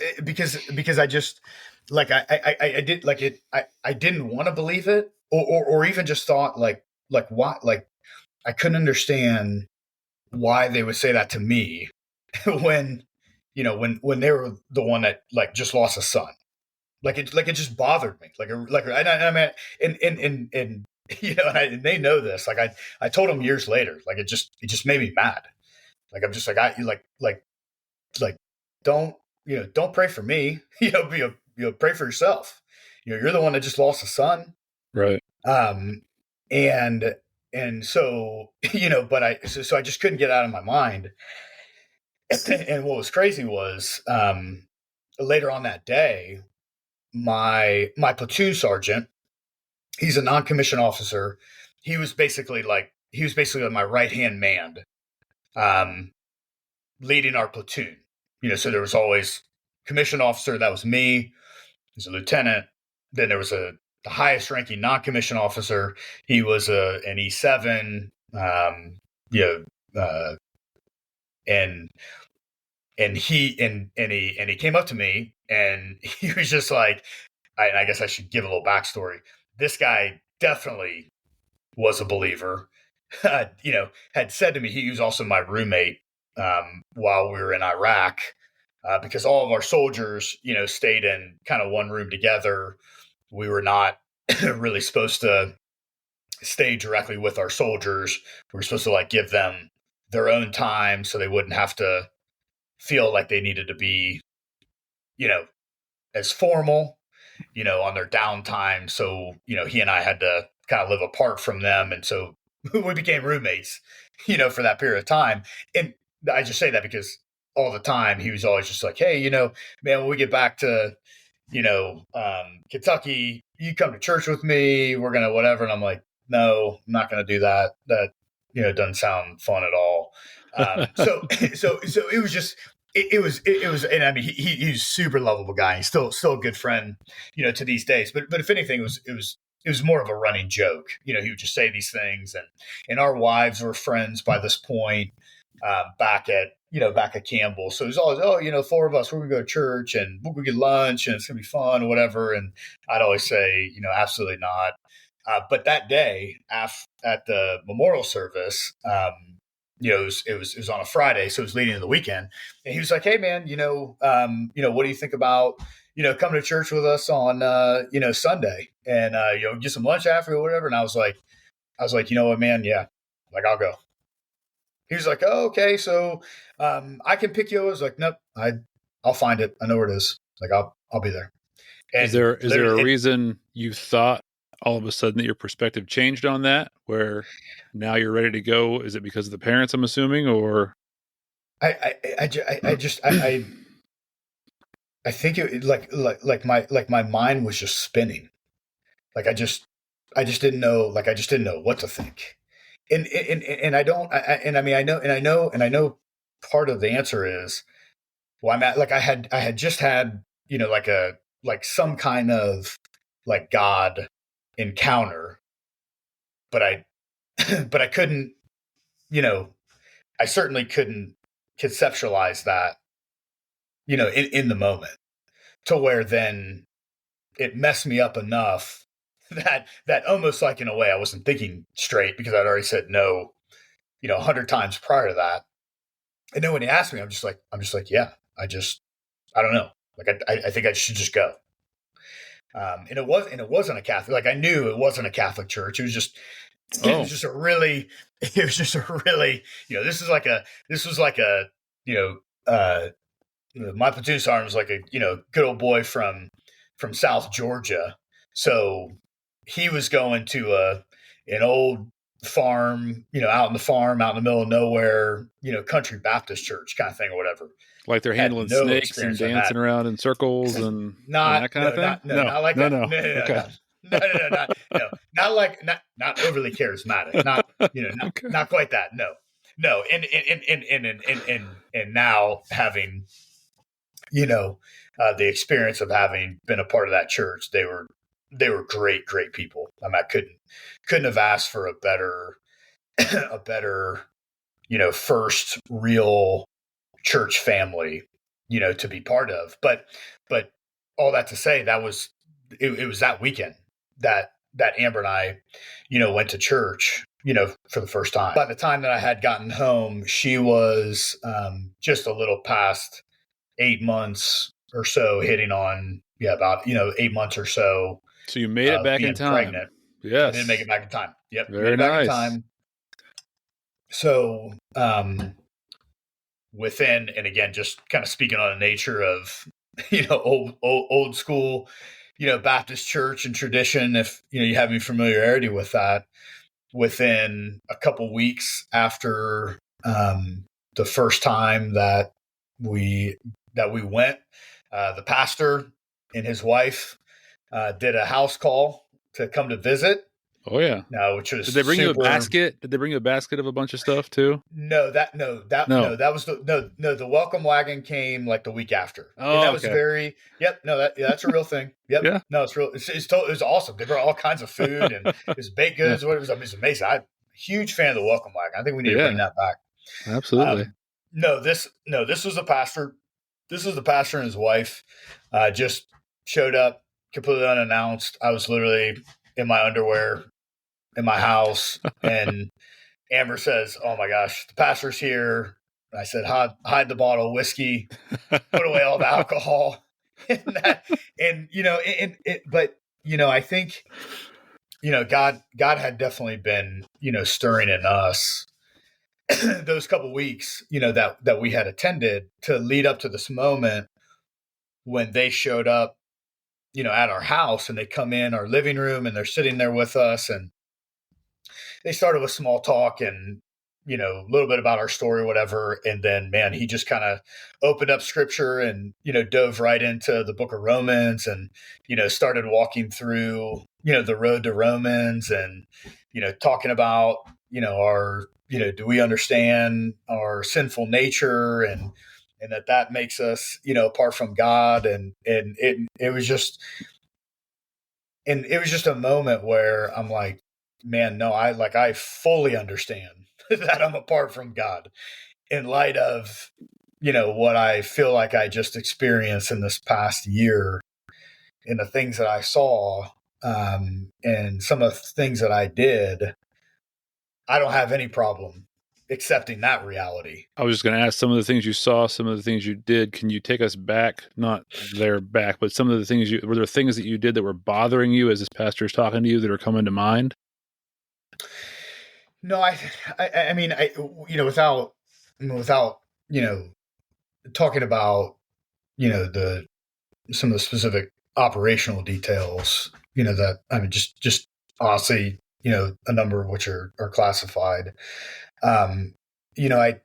I just like I did like it. I didn't want to believe it, or even just thought like why, like I couldn't understand why they would say that to me when when they were the one that like just lost a son, Like it just bothered me. I mean, and and they know this. Like I told them years later. Like it just made me mad. Like I'm just like like don't don't pray for me. Pray for yourself. You're the one that just lost a son. Right. Um, and so but so I just couldn't get out of my mind. And what was crazy was later on that day, my platoon sergeant, he's a non-commissioned officer. He was basically my right hand man, um, leading our platoon. So there was always commissioned officer, that was me. There's a lieutenant. Then there was the highest ranking non-commissioned officer. He was an E7. You know, and he came up to me and he was just like, I guess I should give a little backstory. This guy definitely was a believer. Had said to me, he was also my roommate while we were in Iraq, because all of our soldiers, stayed in kind of one room together. We were not really supposed to stay directly with our soldiers. We were supposed to give them their own time so they wouldn't have to feel like they needed to be, as formal, on their downtime. So, he and I had to kind of live apart from them. And so we became roommates, for that period of time. And I just say that because all the time he was always just like, hey, man, when we get back to, Kentucky, you come to church with me, we're going to whatever. And I'm like, no, I'm not going to do that. That, doesn't sound fun at all. So it was just, it was, and I mean, he's a super lovable guy. He's still a good friend, to these days. But if anything, it was more of a running joke. He would just say these things, and our wives were friends by this point, back at Campbell. So it was always, four of us, we're gonna go to church and we'll go get lunch and it's gonna be fun or whatever. And I'd always say, absolutely not. But that day at the memorial service, it was on a Friday, so it was leading to the weekend. And he was like, "Hey, man, what do you think about coming to church with us on Sunday and get some lunch after or whatever?" And I was like, "You know what, man? Yeah, I'll go." He was like, "Oh, okay, so I can pick you." I was like, "Nope, I'll find it. I know where it is. I'll be there." And is there a reason you thought all of a sudden that your perspective changed on that, where now you're ready to go? Is it because of the parents, I'm assuming, or? I think it like my mind was just spinning. I just didn't know. I just didn't know what to think. And I don't. I know part of the answer is, well, I'm at I had just had some kind of God encounter, but I but I couldn't, I certainly couldn't conceptualize that, in the moment, to where then it messed me up enough that almost in a way I wasn't thinking straight because I'd already said no, 100 times prior to that. And then when he asked me, I'm just like, yeah, I don't know. I think I should just go. And it wasn't a Catholic. I knew it wasn't a Catholic church. It was just, it was just a really, this was like a, my platoon sergeant was like a, good old boy from South Georgia. So he was going to an old farm, out in the middle of nowhere, country Baptist church kind of thing or whatever. Like they're handling snakes and dancing around in circles and that kind of thing? Not like that. Not overly charismatic. Not, Okay. not quite that. No. And now having, the experience of having been a part of that church, they were great people. I mean, I couldn't have asked for a better, first real church family, to be part of. But all that to say, that was it was that weekend that Amber and I, went to church, for the first time. By the time that I had gotten home, she was just a little past 8 months or so, hitting on about 8 months or so So you made it of back in being time. pregnant. I did make Yes. it back in time. Yep, made Very it back in nice. time. So within, and again, just kind of speaking on the nature of old school, Baptist church and tradition. If you have any familiarity with that, within a couple weeks after the first time we that we went, the pastor and his wife did a house call to come to visit. Oh yeah. Which was Did they bring you a super. basket? Did they bring you a basket of a bunch of stuff too? No, No. that was the welcome wagon came like the week after, and Oh, that was okay. very. Yep, no, that's a real thing. Yep, Yeah. no, it's real. It was awesome. They brought all kinds of food and his baked Yeah. goods. What it was, I mean, it's amazing. I'm a huge fan of the welcome wagon. I think we need to bring Yeah. that back. Absolutely. This was the pastor. This was the pastor and his wife. Just showed up completely unannounced. I was literally in my underwear in my house, and Amber says, "Oh my gosh, the pastor's here." And I said, "Hide the bottle of whiskey, put away all the alcohol." But I think God had definitely been stirring in us those couple weeks that we had attended to lead up to this moment when they showed up at our house, and they come in our living room and they're sitting there with us, and they started with small talk and a little bit about our story, whatever. And then, man, he just kind of opened up scripture and dove right into the book of Romans, and started walking through the road to Romans, and talking about our do we understand our sinful nature, and that makes us apart from God. And it was just a moment where I'm like, man, no, I fully understand that I'm apart from God in light of what I feel like I just experienced in this past year, and the things that I saw, and some of the things that I did. I don't have any problem accepting that reality. I was just going to ask, some of the things you saw, some of the things you did. Can you take us back? Not there back, but some of the things were there things that you did that were bothering you as this pastor is talking to you that are coming to mind? No, I mean, without talking about the some of the specific operational details, that I mean, just honestly, a number of which are classified. Um, I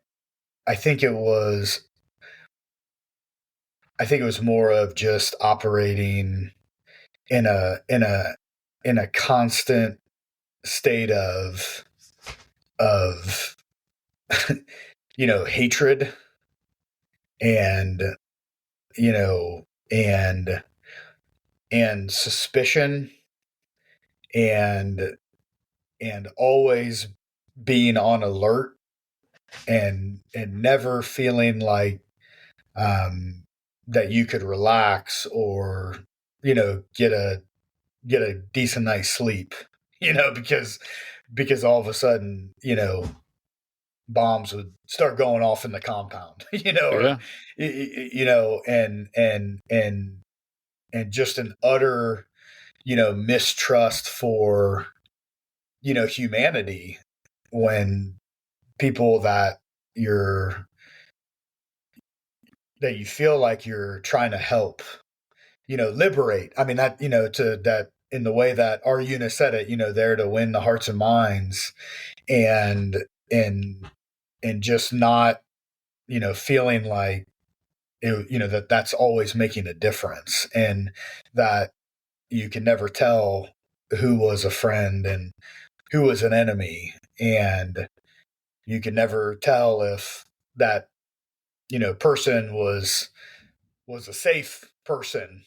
think it was more of just operating in a constant state of hatred, and you know and suspicion, and always being on alert, and never feeling like that you could relax, or get a decent night's sleep, because all of a sudden bombs would start going off in the compound, or Yeah. and just an utter mistrust for humanity, when people you're that you feel like you're trying to help liberate. I mean, that to that, in the way that our unit said it, there to win the hearts and minds, and and just not feeling like that's always making a difference, and that you can never tell who was a friend and who was an enemy, and you can never tell if that person was a safe person,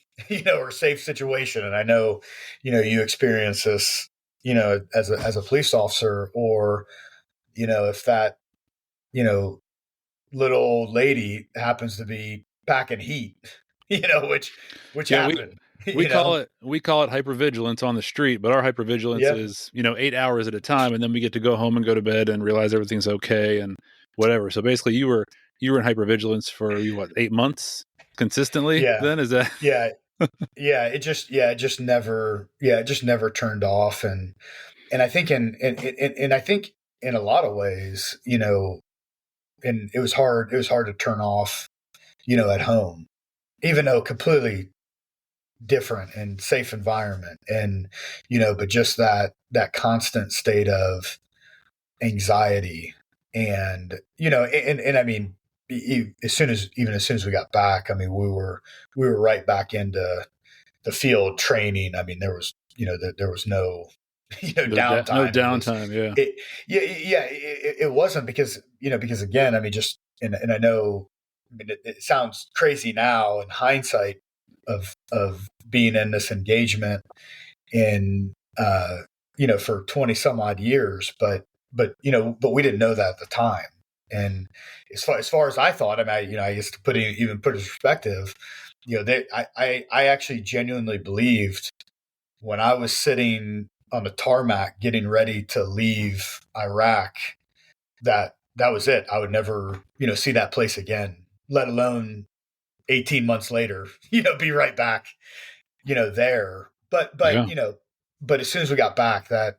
or a safe situation. And I know you experience this as a police officer, or if that you know little old lady happens to be packing heat, which Yeah, happened. we call it hypervigilance on the street, but our hypervigilance Yep. is 8 hours at a time, and then we get to go home and go to bed and realize everything's okay and whatever. So basically, you were in hypervigilance for 8 months consistently. Yeah. Then is that? Yeah. it just never turned off. And I think and I think in a lot of ways, and it was hard to turn off, at home, even though completely different and safe environment. And, but just that constant state of anxiety. And, and I mean, as soon as we got back, I mean, we were right back into the field training. I mean, there was, there was no, No downtime. downtime. Yeah. It wasn't because again, I mean, and I know, I mean, it sounds crazy now in hindsight of being in this engagement in, for 20 some odd years, but we didn't know that at the time. And as far as I thought, I mean, I guess to put it in perspective, I actually genuinely believed when I was sitting on the tarmac getting ready to leave Iraq that was it. I would never, see that place again, let alone 18 months later, be right back, there. Yeah. But as soon as we got back, that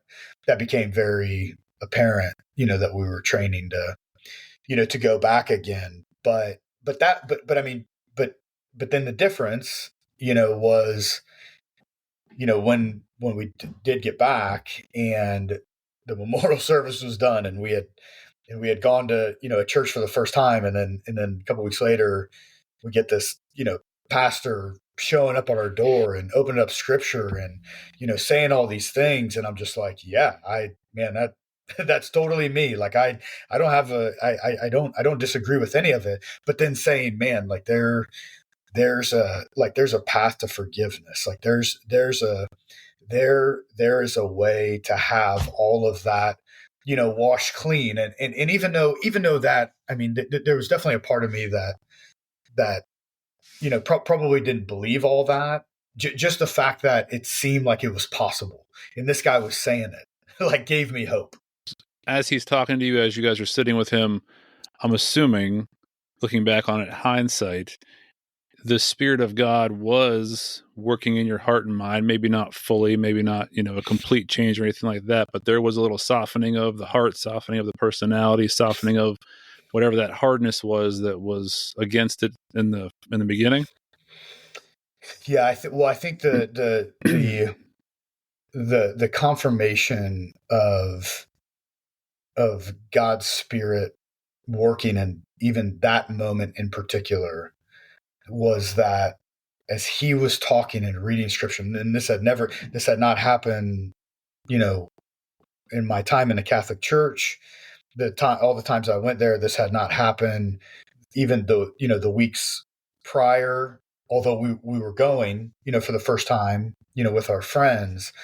became very apparent, that we were training to, to go back again. But I mean, but then the difference, was, when we did get back and the memorial service was done and we had gone to, a church for the first time. And then a couple of weeks later, we get this, pastor showing up on our door and opening up scripture and, saying all these things. And I'm just like, yeah, that's totally me. Like, I don't have I don't disagree with any of it, but then saying, man, like there's a path to forgiveness. Like there is a way to have all of that, washed clean. And even though that, I mean, there was definitely a part of me that, probably didn't believe all that. Just the fact that it seemed like it was possible. And this guy was saying it, like, gave me hope. As he's talking to you, as you guys are sitting with him, I'm assuming, looking back on it, hindsight, the Spirit of God was working in your heart and mind, maybe not fully, maybe not, a complete change or anything like that, but there was a little softening of the heart, softening of the personality, softening of whatever that hardness was that was against it in the beginning. Yeah, I think the confirmation of God's Spirit working in even that moment in particular was that as he was talking and reading scripture, and this had not happened, in my time in the Catholic Church, all the times I went there, this had not happened. Even the weeks prior, although we were going, for the first time, with our friends,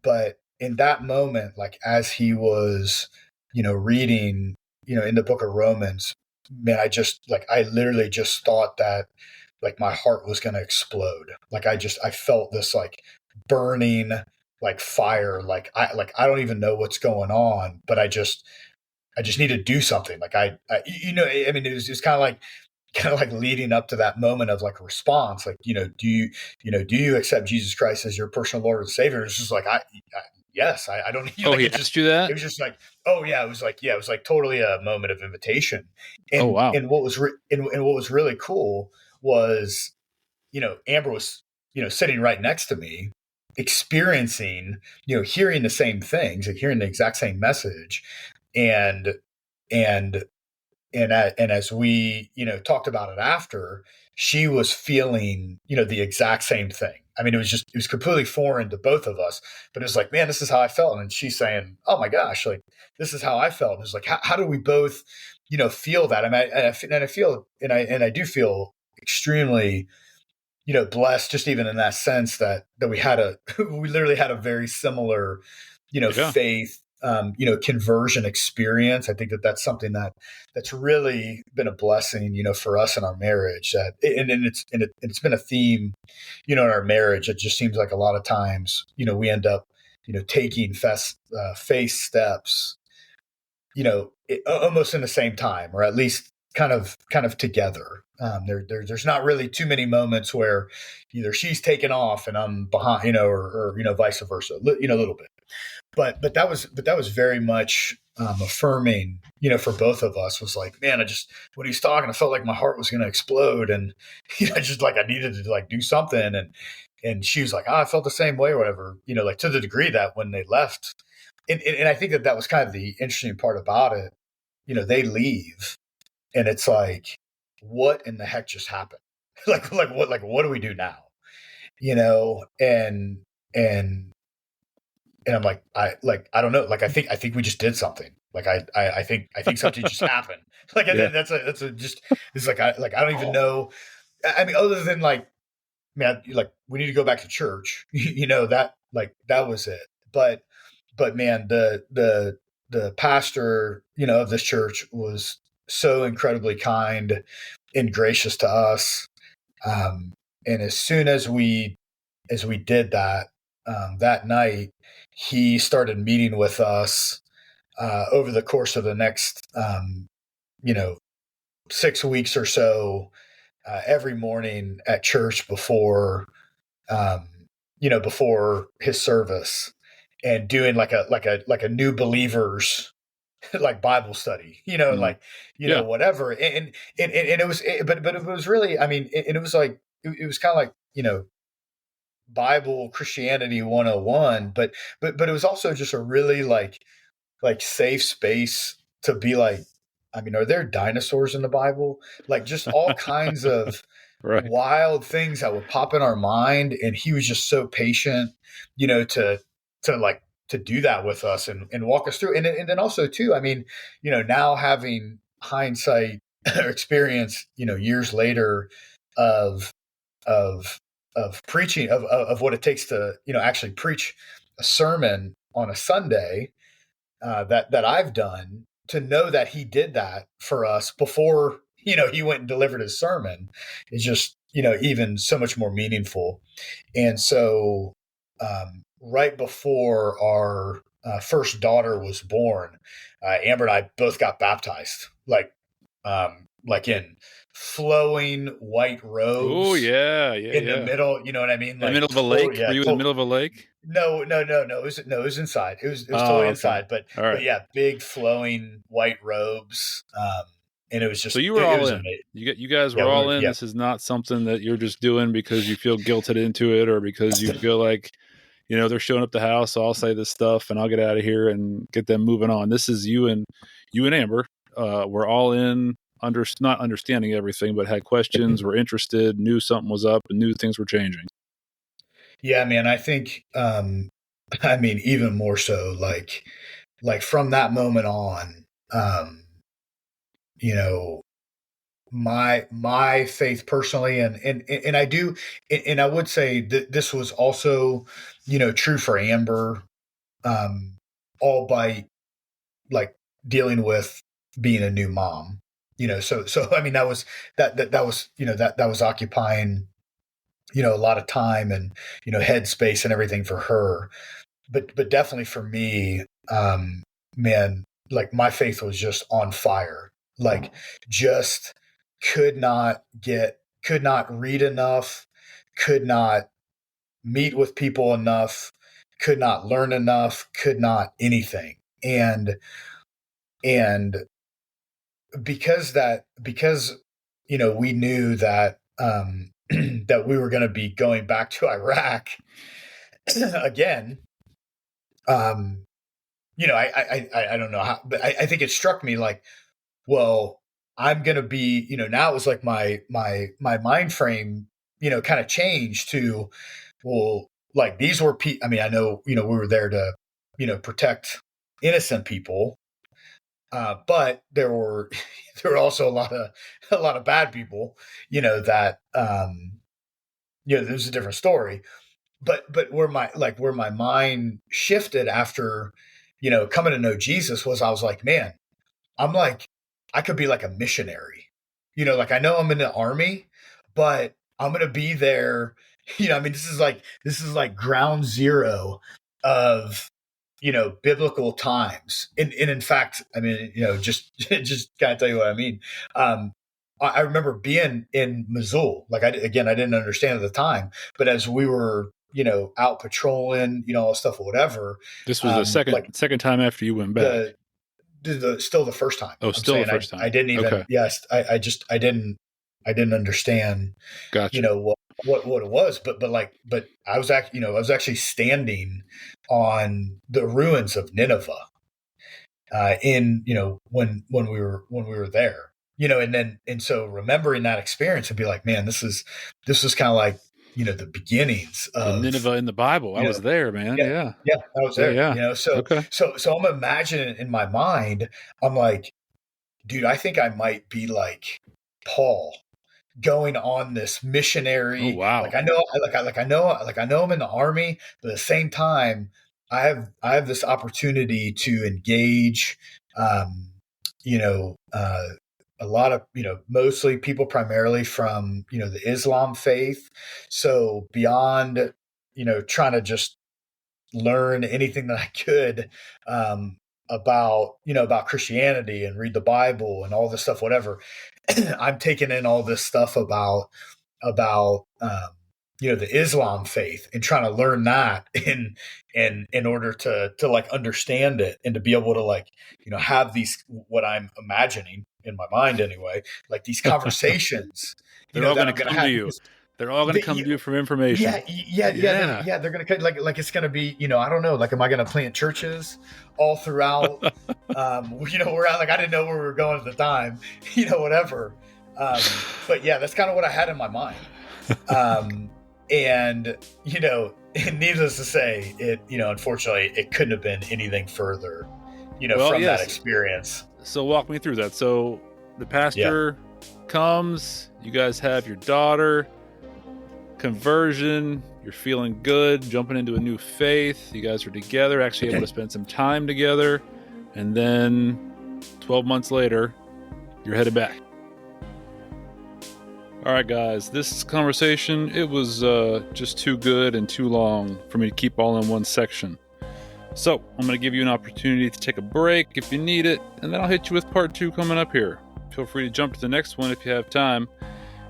but in that moment, like as he was, reading, in the book of Romans, man, I literally just thought that like my heart was going to explode. Like I felt this like burning like fire. Like I don't even know what's going on, but I just need to do something. Like I mean, it was kind of like leading up to that moment of like a response. Like, do you accept Jesus Christ as your personal Lord and Savior? It's just like, yes, I don't need. Oh, like, he asked you that? It was just like, oh yeah, it was like totally a moment of invitation. Oh, wow. And what was and what was really cool was, Amber was, sitting right next to me, experiencing, hearing the same things, like hearing the exact same message, and and and as we, talked about it after, she was feeling, the exact same thing. I mean, it was completely foreign to both of us, but it was like, man, this is how I felt. And she's saying, oh my gosh, like, this is how I felt. And it's like, how do we both, feel that? I mean, and I do feel extremely, blessed, just even in that sense that we literally had a very similar, Yeah. faith, conversion experience. I think that's something that's really been a blessing, for us in our marriage. It's been a theme, in our marriage. It just seems like a lot of times, we end up, taking faith steps, almost in the same time, or at least kind of together. There's not really too many moments where either she's taken off and I'm behind, or vice versa, a little bit. But that was very much affirming, for both of us. Was like, man, when he's talking, I felt like my heart was going to explode, and just like I needed to like do something. And she was like, I felt the same way, or whatever, like to the degree that when they left, and I think that was kind of the interesting part about it. They leave, and it's like, what in the heck just happened? What do we do now? And and I'm like, I don't know. Like, I think we just did something. Like, I think something just happened. Like, Yeah. that's a just, it's like, I don't even know. I mean, other than like, man, like we need to go back to church, that was it. But man, the pastor, of this church was so incredibly kind and gracious to us. And as soon as we did that, that night, he started meeting with us over the course of the next, 6 weeks or so, every morning at church um, before his service, and doing like a new believers like Bible study, Mm. Yeah. whatever. And it was, but it was really, I mean, and it was like, it was kind of like, Bible Christianity 101, but it was also just a really like safe space to be like, I mean, are there dinosaurs in the Bible? Like just all kinds of Right. wild things that would pop in our mind. And he was just so patient, to to do that with us and walk us through. And then also too, I mean, now having hindsight experience, years later of of preaching of what it takes to actually preach a sermon on a Sunday, that I've done, to know that he did that for us before he went and delivered his sermon is just even so much more meaningful. And so, right before our first daughter was born, Amber and I both got baptized, like in flowing white Oh robes yeah, yeah, in the yeah. middle. You know what I mean? In the Like, middle of a lake? Were you in the middle of a lake? no, no, no, no. It was inside. It was totally Oh, okay. inside. All But right. yeah, big flowing white robes. And it was So just, you were it all was in. amazing. You guys Yeah, were all in. yeah. This is not something that you're just doing because you feel guilted into it or because you feel like, they're showing up the house, so I'll say this stuff and I'll get out of here and get them moving on. This is you and Amber. We're all in, not understanding everything, but had questions, were interested, knew something was up, and knew things were changing. Yeah, man. I think, I mean, even more so, like from that moment on, um, you know, my faith personally, and I do, and I would say that this was also, true for Amber, um, all by like dealing with being a new mom. So I mean, that was, that was occupying, a lot of time and, headspace and everything for her. But definitely for me, man, like my faith was just on fire. Like, just could not read enough, could not meet with people enough, could not learn enough, could not anything. And because we knew that, that we were going to be going back to Iraq again. um I don't know how, but I think it struck me like, well, I'm going to be, now it was like my mind frame, kind of changed to, well, like these were I mean, I know, we were there to, protect innocent people. But there were there were also a lot of bad people, that, there's a different story. But where my mind shifted after, coming to know Jesus, was I was like, man, I'm like, I could be like a missionary. Like, I know I'm in the army, but I'm gonna be there. I mean, this is like ground zero of biblical times. And in fact, I mean, just kind of tell you what I mean. I remember being in Missoula. Like I didn't understand at the time, but as we were, out patrolling, all stuff or whatever. This was the Like second time after you went back. Still the first time. Oh, I'm still saying the first time. I didn't even. Okay. Yes, I didn't understand. Gotcha. What it was, but I was actually standing on the ruins of Nineveh, when we were there, and so remembering that experience and be like, man, this is kind of like, the beginnings The of, Nineveh in the Bible. I was there, man. yeah, Yeah. yeah, I was there, Yeah. so, Okay. so I'm imagining in my mind, I'm like, dude, I think I might be like Paul, going on this Oh, missionary. wow. Like I know I'm in the army, but at the same time, I have this opportunity to engage, um, a lot of, mostly people primarily from, the Islam faith. So beyond, trying to just learn anything that I could, about Christianity and read the Bible and all this stuff, whatever. I'm taking in all this stuff about the Islam faith and trying to learn that in order to like understand it and to be able to like, have these, what I'm imagining in my mind anyway, like these conversations, They're all that going I'm to going to come to have, you. because They're all going to come to you for information. yeah. They're going to like it's going to be, I don't know, like, am I going to plant churches all throughout? We're out, like, I didn't know where we were going at the time, whatever. But yeah, that's kind of what I had in my mind. And needless to say, it, unfortunately, it couldn't have been anything further, from that experience. So walk me through that. So the pastor comes, you guys have your daughter, conversion, you're feeling good, jumping into a new faith. You guys are together, actually able to spend some time together. And then 12 months later, you're headed back. All right, guys, this conversation, it was just too good and too long for me to keep all in one section. So I'm going to give you an opportunity to take a break if you need it, and then I'll hit you with part 2 coming up here. Feel free to jump to the next one if you have time.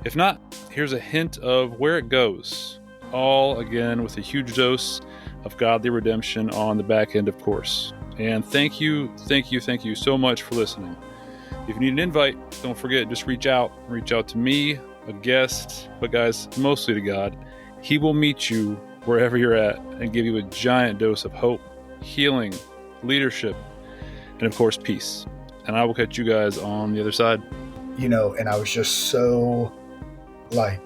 If not, here's a hint of where it goes. All, again, with a huge dose of godly redemption on the back end, of course. And thank you so much for listening. If you need an invite, don't forget, just reach out to me, a guest, but guys, mostly to God. He will meet you wherever you're at and give you a giant dose of hope, healing, leadership, and of course, peace. And I will catch you guys on the other side. And I was just so like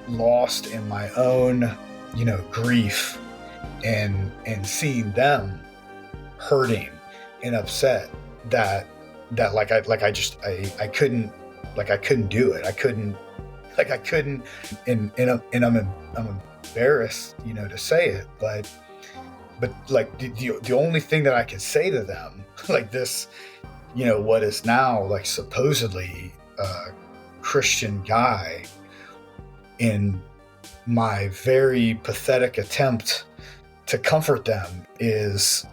lost in my own, grief and seeing them hurting and upset that I couldn't do it. I couldn't, and I'm embarrassed, to say it, but like the only thing that I can say to them, like this, what is now like supposedly a Christian guy, in my very pathetic attempt to comfort them, is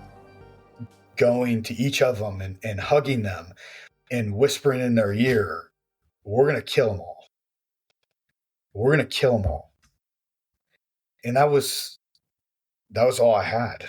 going to each of them and hugging them and whispering in their ear, we're going to kill them all. We're going to kill them all. And that was all I had.